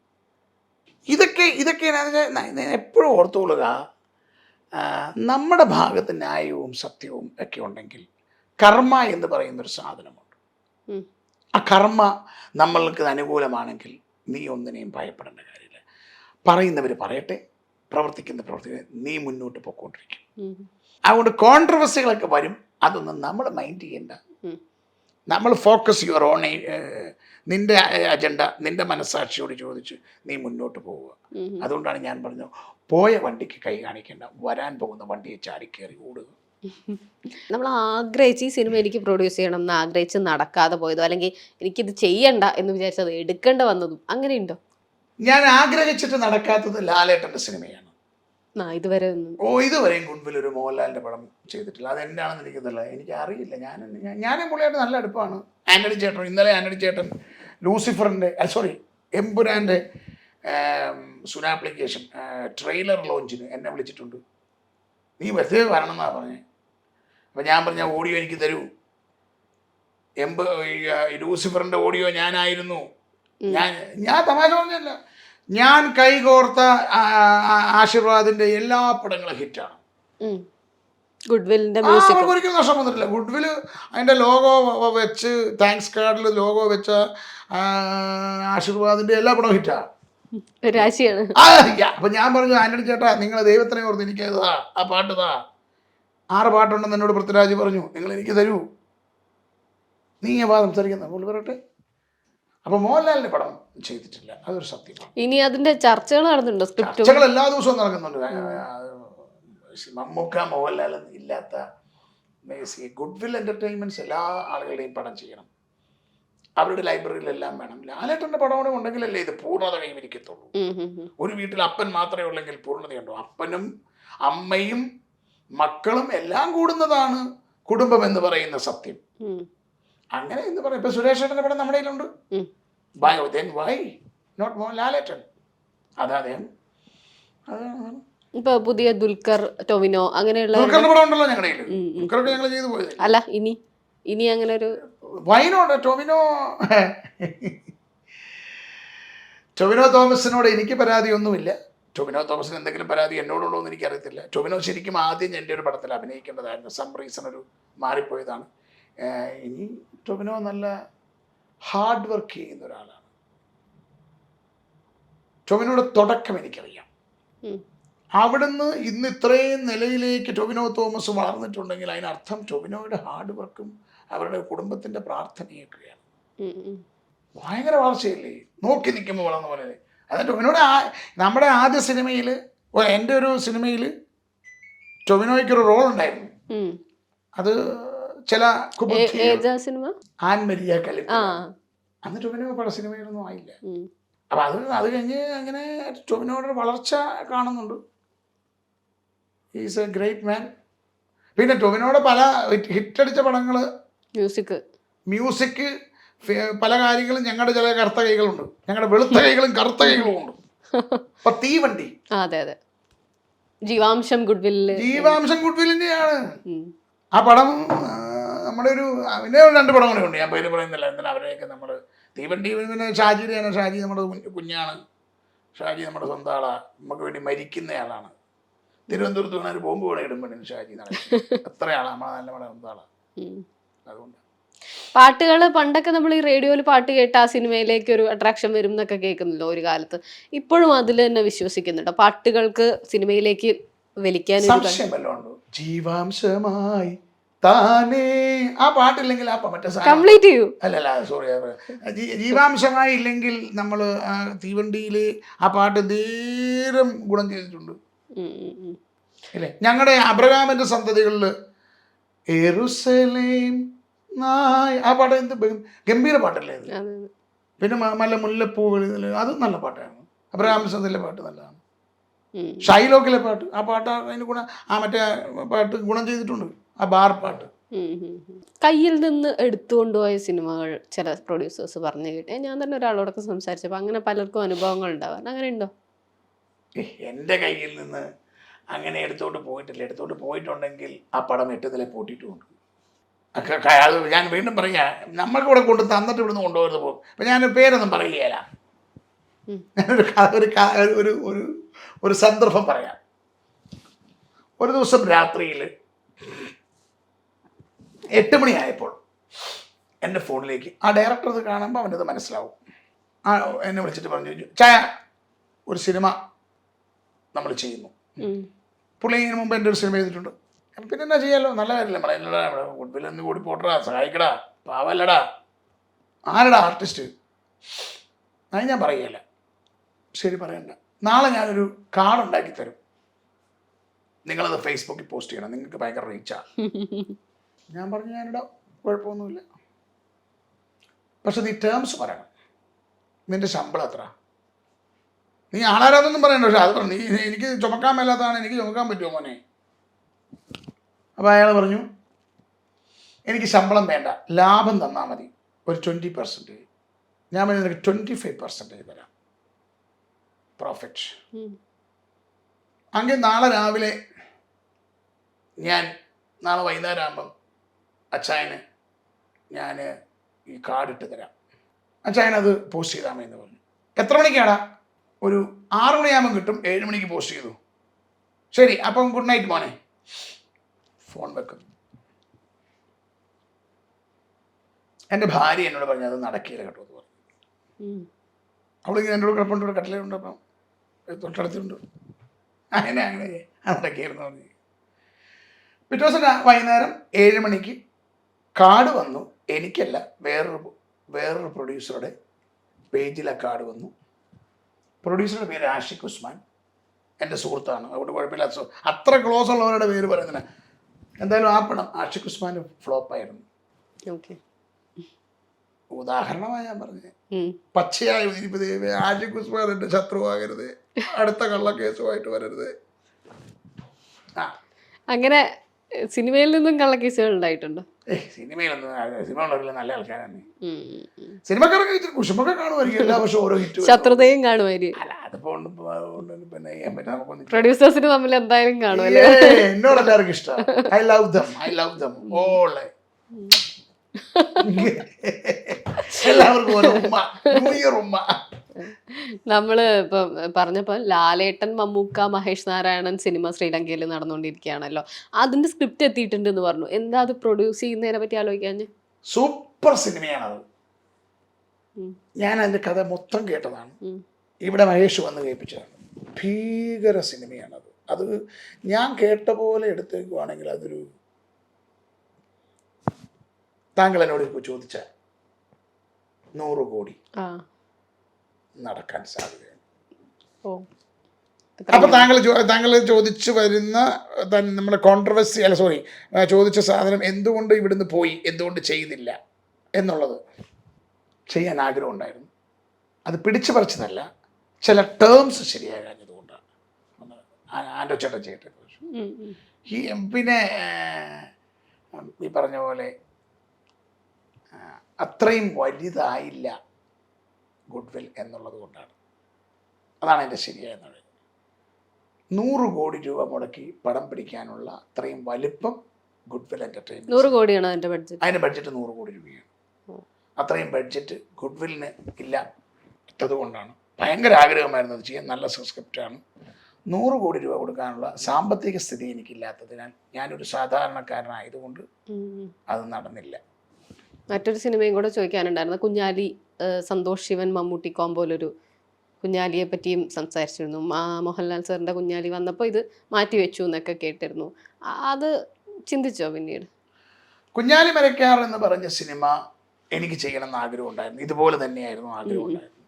ഇതൊക്കെ എപ്പോഴും ഓർത്തുകൊള്ളുക, നമ്മുടെ ഭാഗത്ത് ന്യായവും സത്യവും ഒക്കെ ഉണ്ടെങ്കിൽ കർമ്മ എന്ന് പറയുന്നൊരു സാധനമുണ്ട്. ആ കർമ്മ നമ്മൾക്ക് അനുകൂലമാണെങ്കിൽ നീ ഒന്നിനെയും ഭയപ്പെടേണ്ട കാര്യമില്ല. പറയുന്നവർ പറയട്ടെ, പ്രവർത്തിക്കുന്ന നീ മുന്നോട്ട് പോയിക്കൊണ്ടിരിക്കും. അതുകൊണ്ട് കോൺട്രവേഴ്സികളൊക്കെ വരും, അതൊന്നും നമ്മൾ മൈൻഡ് ചെയ്യേണ്ട. നമ്മൾ ഫോക്കസ് യുവർ ഓൺ നിൻ്റെ അജണ്ട, നിൻ്റെ മനസ്സാക്ഷിയോട് ചോദിച്ച് നീ മുന്നോട്ട് പോവുക. അതുകൊണ്ടാണ് ഞാൻ പറഞ്ഞു, പോയ വണ്ടിക്ക് കൈ കാണിക്കേണ്ട, വരാൻ പോകുന്ന വണ്ടിയെ ചാടിക്കേറി ഓടുക. നമ്മൾ ആഗ്രഹിച്ച് ഈ സിനിമ എനിക്ക് പ്രൊഡ്യൂസ് ചെയ്യണം എന്ന് ആഗ്രഹിച്ച് നടക്കാതെ പോയതോ, അല്ലെങ്കിൽ എനിക്കിത് ചെയ്യണ്ട എന്ന് വിചാരിച്ചത് എടുക്കേണ്ട വന്നതും അങ്ങനെയുണ്ടോ? ഞാൻ ആഗ്രഹിച്ചിട്ട് നടക്കാത്തത് ലാലേട്ടൻ്റെ സിനിമയാണ്. ഇതുവരെയും ഗുഡ്വിൽ ഒരു മോഹൻലാലിൻ്റെ പടം ചെയ്തിട്ടില്ല. അതെന്താണെന്ന് എനിക്ക് അറിയില്ല. ഞാനും പുള്ളിയായിട്ട് നല്ല അടുപ്പാണ്. ആന്റണി ചേട്ടൻ, ഇന്നലെ ആന്റണി ചേട്ടൻ ലൂസിഫറിൻ്റെ എമ്പുരാൻ്റെ സുനാപ്ലിക്കേഷൻ ട്രെയിലർ ലോഞ്ചിന് എന്നെ വിളിച്ചിട്ടുണ്ട്. നീ വെറുതെ വരണം എന്നാണ് പറഞ്ഞത്. അപ്പം ഞാൻ പറഞ്ഞ ഓഡിയോ എനിക്ക് തരൂ. ലൂസിഫറിൻ്റെ ഓഡിയോ ഞാനായിരുന്നു. ഞാൻ തമാശ പറഞ്ഞല്ല. ഞാൻ കൈകോർത്ത ആശീർവാദിന്റെ എല്ലാ പടങ്ങളും ഹിറ്റാണ്. ഗുഡ്വില്ലിന്റെ അവർക്ക് ഒരിക്കലും നഷ്ടം വന്നിട്ടില്ല. ഗുഡ്വിൽ അതിന്റെ ലോഗോ വെച്ച്, താങ്ക്സ് കാർഡിൽ ലോഗോ വെച്ച ആശീർവാദിന്റെ എല്ലാ പടവും ഹിറ്റാണ്. രാശിയാണ്. അപ്പൊ ഞാൻ പറഞ്ഞു, ആന്റണി ചേട്ടാ നിങ്ങൾ ദൈവത്തിനെ ഓർത്ത് എനിക്ക് ആ പാട്ട് താ. 6 പാട്ടുണ്ടെന്ന് എന്നോട് പൃഥ്വിരാജ് പറഞ്ഞു, നിങ്ങൾ എനിക്ക് തരൂ. നീ വാ സംസാരിക്കുന്ന പുള്ളി പറയട്ടെ. അപ്പൊ മോഹൻലാലിന്റെ പടം ചെയ്തിട്ടില്ല, അതൊരു സത്യമാണ്. ഇനി അതിന്റെ ചർച്ചകൾ നടന്നുണ്ടോ? ചർച്ചകൾ എല്ലാ ദിവസവും നടക്കുന്നുണ്ട്. മമ്മൂക്ക മോഹൻലാൽ ഇല്ലാത്ത ഗുഡ്വിൽ എന്റർടൈൻമെന്റ്സ് എല്ലാ ആളുകളുടെയും പടം ചെയ്യണം. അവരുടെ ലൈബ്രറിയിലെല്ലാം വേണം. ലാലേട്ടന്റെ പടം കൂടെ ഉണ്ടെങ്കിലല്ലേ ഇത് പൂർണ്ണത കൈവരിക്കത്തുള്ളൂ. ഒരു വീട്ടിൽ അപ്പൻ മാത്രമേ ഉള്ളെങ്കിൽ പൂർണ്ണതയുണ്ടോ? അപ്പനും അമ്മയും മക്കളും എല്ലാം കൂടുന്നതാണ് കുടുംബം എന്ന് പറയുന്ന സത്യം. അങ്ങനെ എന്ന് പറയും. ഇപ്പൊ സുരേഷ് ഏട്ടന്റെ പടം നമ്മുടെ കയ്യിലുണ്ട്. വൈ നോട്ട് ലാലേട്ടൻ? അതാ അദ്ദേഹം. ഇപ്പൊ പുതിയ ദുൽഖർ, ടൊവിനോ അങ്ങനെയുള്ള ദുൽഖറിന്റെ പടം ഉണ്ടല്ലോ ഞങ്ങളുടെ കയ്യിൽ. ദുൽഖറൊക്കെ ഞങ്ങൾ ചെയ്തു പോയത്. അല്ല, ഇനി അങ്ങനെ ഒരു വൈനോട് ടൊവിനോ തോമസിനോട് എനിക്ക് പരാതിയൊന്നുമില്ല. ടൊവിനോ തോമസിന് എന്തെങ്കിലും പരാതി എന്നോടുണ്ടോ എന്ന് എനിക്കറിയത്തില്ല. ടൊവിനോ ശരിക്കും ആദ്യം എൻ്റെ ഒരു പടത്തിൽ അഭിനയിക്കേണ്ടതായിരുന്നു. സം റീസൺ ഒരു മാറിപ്പോയതാണ്. ഇനി ടൊവിനോ നല്ല ഹാർഡ് വർക്ക് ചെയ്യുന്ന ഒരാളാണ്. ടൊവിനോയുടെ തുടക്കം എനിക്കറിയാം. അവിടുന്ന് ഇന്ന് ഇത്രയും നിലയിലേക്ക് ടൊവിനോ തോമസ് വളർന്നിട്ടുണ്ടെങ്കിൽ അതിനർത്ഥം ടൊവിനോയുടെ ഹാർഡ് വർക്കും അവരുടെ കുടുംബത്തിന്റെ പ്രാർത്ഥനയൊക്കെയാണ്. ഭയങ്കര വളർച്ചയില്ലേ, നോക്കി നിൽക്കുമ്പോൾ വളർന്ന പോലെ. അതായത് ടൊവിനോയുടെ നമ്മുടെ ആദ്യ സിനിമയിൽ, എൻ്റെ ഒരു സിനിമയിൽ ടൊവിനോയ്ക്കൊരു റോൾ ഉണ്ടായിരുന്നു. അത് ചില ആൻമരിയ കലിപ്പ. അന്ന് ടൊവിനോ പല സിനിമയിലൊന്നും ആയില്ല. അപ്പൊ അത് കഴിഞ്ഞ് അങ്ങനെ ടൊവിനോയുടെ വളർച്ച കാണുന്നുണ്ട്. ഈസ് എ ഗ്രേറ്റ് മാൻ. പിന്നെ ടൊവിനോയുടെ പല ഹിറ്റടിച്ച പടങ്ങൾ, മ്യൂസിക് പല കാര്യങ്ങളും ഞങ്ങളുടെ ചില കറുത്ത കൈകളുണ്ട്. ഞങ്ങളുടെ വെളുത്ത കൈകളും കറുത്ത കൈകളും ഉണ്ട്. അപ്പൊ തീവണ്ടി, ജീവാംശം ഗുഡ്വില്ലിന്റെയാണ് ആ പടം. നമ്മുടെ ഒരു പിന്നെ 2 പടം കൂടെ ഉണ്ട്, ഞാൻ പേര് പറയുന്നില്ല. എന്നാൽ അവരെയൊക്കെ നമ്മൾ തീവണ്ടി, പിന്നെ ഷാജിയുടെയാണ്. ഷാജി നമ്മുടെ കുഞ്ഞാണ്. ഷാജി നമ്മുടെ സ്വന്തം ആളാണ്. നമുക്ക് വേണ്ടി മരിക്കുന്നയാളാണ്. തിരുവനന്തപുരത്ത് വീണ ഒരു ബോംബ് കൂടെ ഇടുമ്പോഴാണ് ഷാജി നടക്കുന്നത്. അത്രയാണ് നല്ല പടം, സ്വന്തം ആളാണ്. അതുകൊണ്ട് പാട്ടുകൾ പണ്ടൊക്കെ നമ്മൾ ഈ റേഡിയോയിൽ പാട്ട് കേട്ട് ആ സിനിമയിലേക്ക് ഒരു അട്രാക്ഷൻ വരും എന്നൊക്കെ കേൾക്കുന്നല്ലോ ഒരു കാലത്ത്. ഇപ്പോഴും അതിൽ തന്നെ വിശ്വസിക്കുന്നുണ്ടോ പാട്ടുകൾക്ക് സിനിമയിലേക്ക് വലിക്കാൻ? സംശയമല്ലോ. ജീവാംശമായി താനേ ആ പാട്ടില്ലെങ്കിൽ ആ മറ്റേ കംപ്ലീറ്റ് ചെയ്യൂ. അല്ലല്ല, സോറി, ജീവാംശമായി ഇല്ലെങ്കിൽ നമ്മൾ തീവണ്ടിയിൽ ആ പാട്ട് ധീരം ഗുണം ചെയ്തിട്ടുണ്ട് അല്ലേ? ഞങ്ങളുടെ അബ്രഹാമിന്റെ സന്തതികളിൽ യെരൂശലേം ആ പാട്ട് എന്ത് ഗംഭീര പാട്ടല്ലേ അത്. പിന്നെ നല്ല മുല്ലപ്പൂവ്, അത് നല്ല പാട്ടാണ്. അബ്രഹാമിന്റെ സന്തതിയിലെ പാട്ട് നല്ലതാണ്. ഷൈലോക്കിലെ പാട്ട്, ആ പാട്ട് അതിന് ഗുണം, ആ മറ്റേ പാട്ട് ഗുണം ചെയ്തിട്ടുണ്ട്, ആ ബാർ പാട്ട്. കയ്യിൽ നിന്ന് എടുത്തുകൊണ്ടുപോയ സിനിമകൾ ചില പ്രൊഡ്യൂസേഴ്സ് പറഞ്ഞു കേട്ടെ. ഞാൻ തന്നെ ഒരാളോടൊക്കെ സംസാരിച്ചപ്പോൾ അങ്ങനെ പലർക്കും അനുഭവങ്ങൾ ഉണ്ടാവാൻ. അങ്ങനെ ഉണ്ടോ? എൻ്റെ കയ്യിൽ നിന്ന് അങ്ങനെ എടുത്തോണ്ട് പോയിട്ടില്ല. എടുത്തോണ്ട് പോയിട്ടുണ്ടെങ്കിൽ ആ പടം 8 നില പൂട്ടിയിട്ടുമുണ്ട്. അത് ഞാൻ വീണ്ടും പറയാ, നമ്മൾക്ക് ഇവിടെ കൊണ്ട് തന്നിട്ട് ഇവിടുന്ന് കൊണ്ടുപോകുന്നത് പോകും. അപ്പം ഞാനൊരു പേരൊന്നും പറയുകയില്ല. ഒരു സന്ദർഭം പറയാം. ഒരു ദിവസം രാത്രിയിൽ 8 മണിയായപ്പോൾ എൻ്റെ ഫോണിലേക്ക് ആ ഡയറക്ടർ അത് കാണുമ്പോൾ അവനത് മനസ്സിലാവും. എന്നെ വിളിച്ചിട്ട് പറഞ്ഞു, ചായ ഒരു സിനിമ നമ്മൾ ചെയ്യുന്നു. പുള്ളി ഇതിന് മുമ്പ് എൻ്റെ ഒരു സിനിമ ചെയ്തിട്ടുണ്ട്. പിന്നെ എന്നാ ചെയ്യാമല്ലോ, നല്ല കാര്യമില്ല. നമ്മളെന്നടാ ഗുഡ്വില്ലൊന്ന് കൂടി പോട്ടടാ, സഹായിക്കടാ, പാവല്ലടാ, ആരടാ ആർട്ടിസ്റ്റ്? അത് ഞാൻ പറയുകയില്ല. ശരി, പറയണ്ട. നാളെ ഞാനൊരു കാർഡ് ഉണ്ടാക്കി തരും, നിങ്ങളത് ഫേസ്ബുക്കിൽ പോസ്റ്റ് ചെയ്യണം, നിങ്ങൾക്ക് ഭയങ്കര റീച്ചാണ്. ഞാൻ പറഞ്ഞു, ഞാനിടാം, കുഴപ്പമൊന്നുമില്ല. പക്ഷെ നീ ടേംസ് പറയണം. നിന്റെ ശമ്പളം എത്ര? നീ ആളാരാന്നൊന്നും പറയണ്ട. പക്ഷെ അത് പറഞ്ഞു, നീ എനിക്ക് ചുമക്കാൻ മേലാത്തതാണ്, എനിക്ക് ചുമക്കാൻ പറ്റുമോ മോനെ? അപ്പോൾ അയാൾ പറഞ്ഞു, എനിക്ക് ശമ്പളം വേണ്ട, ലാഭം തന്നാൽ മതി, ഒരു 20%. ഞാൻ പറഞ്ഞു, നിനക്ക് 25% തരാം, പ്രോഫിറ്റ്. അങ്ങനെ നാളെ രാവിലെ നാളെ വൈകുന്നേരം ആകുമ്പം അച്ചായന് ഞാൻ ഈ കാർഡ് ഇട്ട് തരാം, അച്ചായനത് പോസ്റ്റ് ചെയ്താൽ മതി എന്ന് പറഞ്ഞു. എത്ര മണിക്കാടാ? ഒരു 6 മണിയാകുമ്പോൾ കിട്ടും, 7 മണിക്ക് പോസ്റ്റ് ചെയ്തു. ശരി, അപ്പം ഗുഡ് നൈറ്റ് മോനെ. ഫോൺ വെക്കും. എൻ്റെ ഭാര്യ എന്നോട് പറഞ്ഞു അത് നടക്കില്ല കേട്ടോ എന്ന് പറഞ്ഞു. അവളിങ്ങനെ എൻ്റെ കൂടെ കിടപ്പുണ്ട്, ഇവിടെ കട്ടിലുണ്ട്, അപ്പം തൊട്ടടുത്തുണ്ട്. അങ്ങനെ നടക്കിയിരുന്നു പറഞ്ഞു. പിറ്റേ ദിവസം വൈകുന്നേരം 7 മണിക്ക് കാർഡ് വന്നു. എനിക്കല്ല, വേറൊരു പ്രൊഡ്യൂസറുടെ പേജിൽ ആ കാർഡ് വന്നു. പ്രൊഡ്യൂസറുടെ പേര് ആഷിഖ് ഉസ്മാൻ, എൻ്റെ സുഹൃത്താണ്, അതുകൊണ്ട് കുഴപ്പമില്ല. അത്ര ക്ലോസ് ഉള്ളവരുടെ പേര് പറയുന്നില്ല. എന്തായാലും ആ പടം ആഷിഖ് ഉസ്മാൻ ഫ്ലോപ്പായിരുന്നു. ഉദാഹരണമാണ് ഞാൻ പറഞ്ഞത്. പച്ചയായി ആഷിഖ് ഉസ്മാൻ എൻ്റെ ശത്രുവാകരുത്, അടുത്ത കള്ളക്കേസുമായിട്ട് വരരുത്. അങ്ങനെ സിനിമയിൽ നിന്നും കള്ളക്കേസുകൾ ഉണ്ടായിട്ടുണ്ടോ? സിനിമയുള്ളവരെല്ലാം നല്ല ആൾക്കാരാണ്. സിനിമക്കാരൊക്കെ ഇച്ചിരി കുശുമൊക്കെ കാണുമായിരിക്കും, എല്ലാ വർഷവും ഓരോ ഹിറ്റ്. ശത്രുതയും കാണുമായിരിക്കും. അല്ല, അതിപ്പോ പിന്നെ ചെയ്യാൻ പറ്റും. പ്രൊഡ്യൂസേഴ്സിന് തമ്മിൽ എന്തായാലും കാണുമല്ലോ. എന്നോട് എല്ലാവർക്കും ഇഷ്ടം. I love them all. എല്ലാവർക്കും ഓരോ ഉമ്മ, ഉമ്മ. നമ്മള് ഇപ്പൊ പറഞ്ഞപ്പോ ലാലേട്ടൻ, മമ്മൂക്ക, മഹേഷ് നാരായണൻ സിനിമ ശ്രീലങ്കയിൽ നടന്നുകൊണ്ടിരിക്കുകയാണല്ലോ. അതിന്റെ സ്ക്രിപ്റ്റ് എത്തിയിട്ടുണ്ട് എന്ന് പറഞ്ഞു. എന്താ അത് പ്രൊഡ്യൂസ് ചെയ്യുന്നതിനെ പറ്റി ആലോചിക്കാൻ? സൂപ്പർ സിനിമയാണത്. ഞാൻ അതിന്റെ കഥ മൊത്തം കേട്ടതാണ്. ഇവിടെ മഹേഷ് വന്ന് കേൾപ്പിച്ചതാണ്. ഭീകര സിനിമയാണത്. അത് ഞാൻ കേട്ട പോലെ എടുത്തേക്കുവാണെങ്കിൽ അതൊരു, താങ്കൾ എന്നോട് ഇപ്പോൾ ചോദിച്ച 100 കോടി നടക്കാൻ സാധ്യതയാണ്. അപ്പൊ താങ്കൾ ചോദിച്ചു വരുന്ന നമ്മുടെ കോൺട്രവേഴ്സി, അല്ല സോറി, ചോദിച്ച സാധനം എന്തുകൊണ്ട് ഇവിടുന്ന് പോയി, എന്തുകൊണ്ട് ചെയ്തില്ല എന്നുള്ളത് ചെയ്യാൻ ആഗ്രഹം ഉണ്ടായിരുന്നു. അത് പിടിച്ചു പറിച്ചതല്ല, ചില ടേംസ് ശരിയാകാഞ്ഞതുകൊണ്ടാണ്. ആൻഡോ ചേട്ടൻ ചെയ്യട്ടെ. പിന്നെ ഈ പറഞ്ഞ പോലെ അത്രയും വലുതായില്ല ഗുഡ്വിൽ എന്നുള്ളത് കൊണ്ടാണ്. അതാണ് എൻ്റെ ശരിയായ നടൻ. 100 കോടി രൂപ മുടക്കി പടം പിടിക്കാനുള്ള അത്രയും വലിപ്പം ഗുഡ്വിൽ എൻ്റർടൈൻമെൻറ്റ്. 100 കോടിയാണ് അതിൻ്റെ ബഡ്ജറ്റ്. അതിൻ്റെ ബഡ്ജറ്റ് 100 കോടി രൂപയാണ്. അത്രയും ബഡ്ജറ്റ് ഗുഡ്വില്ലിന് ഇല്ലാത്തത് കൊണ്ടാണ്. ഭയങ്കര ആഗ്രഹമായിരുന്നു അത് ചെയ്യാൻ. നല്ല സ്ക്രിപ്റ്റാണ്. 100 കോടി രൂപ കൊടുക്കാനുള്ള സാമ്പത്തിക സ്ഥിതി എനിക്കില്ലാത്തതിനാൽ, ഞാനൊരു സാധാരണക്കാരനായതുകൊണ്ട് അത് നടന്നില്ല. മറ്റൊരു സിനിമയും കൂടെ ചോദിക്കാനുണ്ടായിരുന്നു. കുഞ്ഞാലി, സന്തോഷ് ശിവൻ മമ്മൂട്ടി കോമ്പോലൊരു കുഞ്ഞാലിയെ പറ്റിയും സംസാരിച്ചിരുന്നു. മോഹൻലാൽ സാറിൻ്റെ കുഞ്ഞാലി വന്നപ്പോൾ ഇത് മാറ്റി വെച്ചു എന്നൊക്കെ കേട്ടിരുന്നു. അത് ചിന്തിച്ചോ പിന്നീട്? കുഞ്ഞാലി മരക്കാർ എന്ന് പറഞ്ഞ സിനിമ എനിക്ക് ചെയ്യണമെന്ന് ആഗ്രഹം ഉണ്ടായിരുന്നു. ഇതുപോലെ തന്നെയായിരുന്നു ആഗ്രഹം ഉണ്ടായിരുന്നു.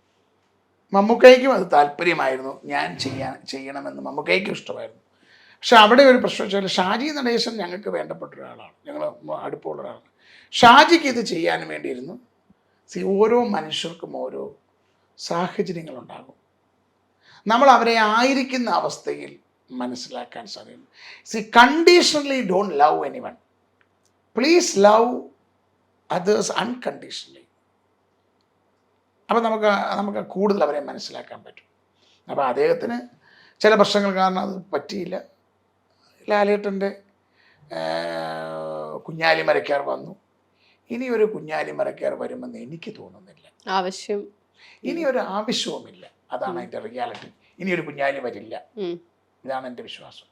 മമ്മൂക്കയ്ക്കും അത് താല്പര്യമായിരുന്നു. ഞാൻ ചെയ്യണമെന്ന് മമ്മൂക്കയ്ക്കും ഇഷ്ടമായിരുന്നു. പക്ഷെ അവിടെ ഒരു പ്രശ്നം വെച്ചാൽ, ഷാജി നടേശൻ ഞങ്ങൾക്ക് വേണ്ടപ്പെട്ട ഒരാളാണ്, ഞങ്ങൾ അടുപ്പമുള്ള ഒരാളാണ്. ഷാജിക്ക് ഇത് ചെയ്യാൻ വേണ്ടിയിരുന്നു. ഓരോ മനുഷ്യർക്കും ഓരോ സാഹചര്യങ്ങളുണ്ടാകും. നമ്മൾ അവരെ ആയിരിക്കുന്ന അവസ്ഥയിൽ മനസ്സിലാക്കാൻ സാധിക്കും. Conditionally don't love anyone. Please love others unconditionally. അപ്പം നമുക്ക് കൂടുതൽ അവരെ മനസ്സിലാക്കാൻ പറ്റും. അപ്പോൾ അദ്ദേഹത്തിന് ചില പ്രശ്നങ്ങൾ കാരണം അത് പറ്റിയില്ല. ലാലേട്ടൻ്റെ കുഞ്ഞാലി മരക്കാർ വന്നു. ഇനിയൊരു കുഞ്ഞാലി മരക്കാർ വരുമെന്ന് എനിക്ക് തോന്നുന്നില്ല. ഇനിയൊരു ആവശ്യവുമില്ല. അതാണ് അതിൻ്റെ റിയാലിറ്റി. ഇനിയൊരു കുഞ്ഞാലി വരില്ല. ഇതാണ് എൻ്റെ വിശ്വാസം.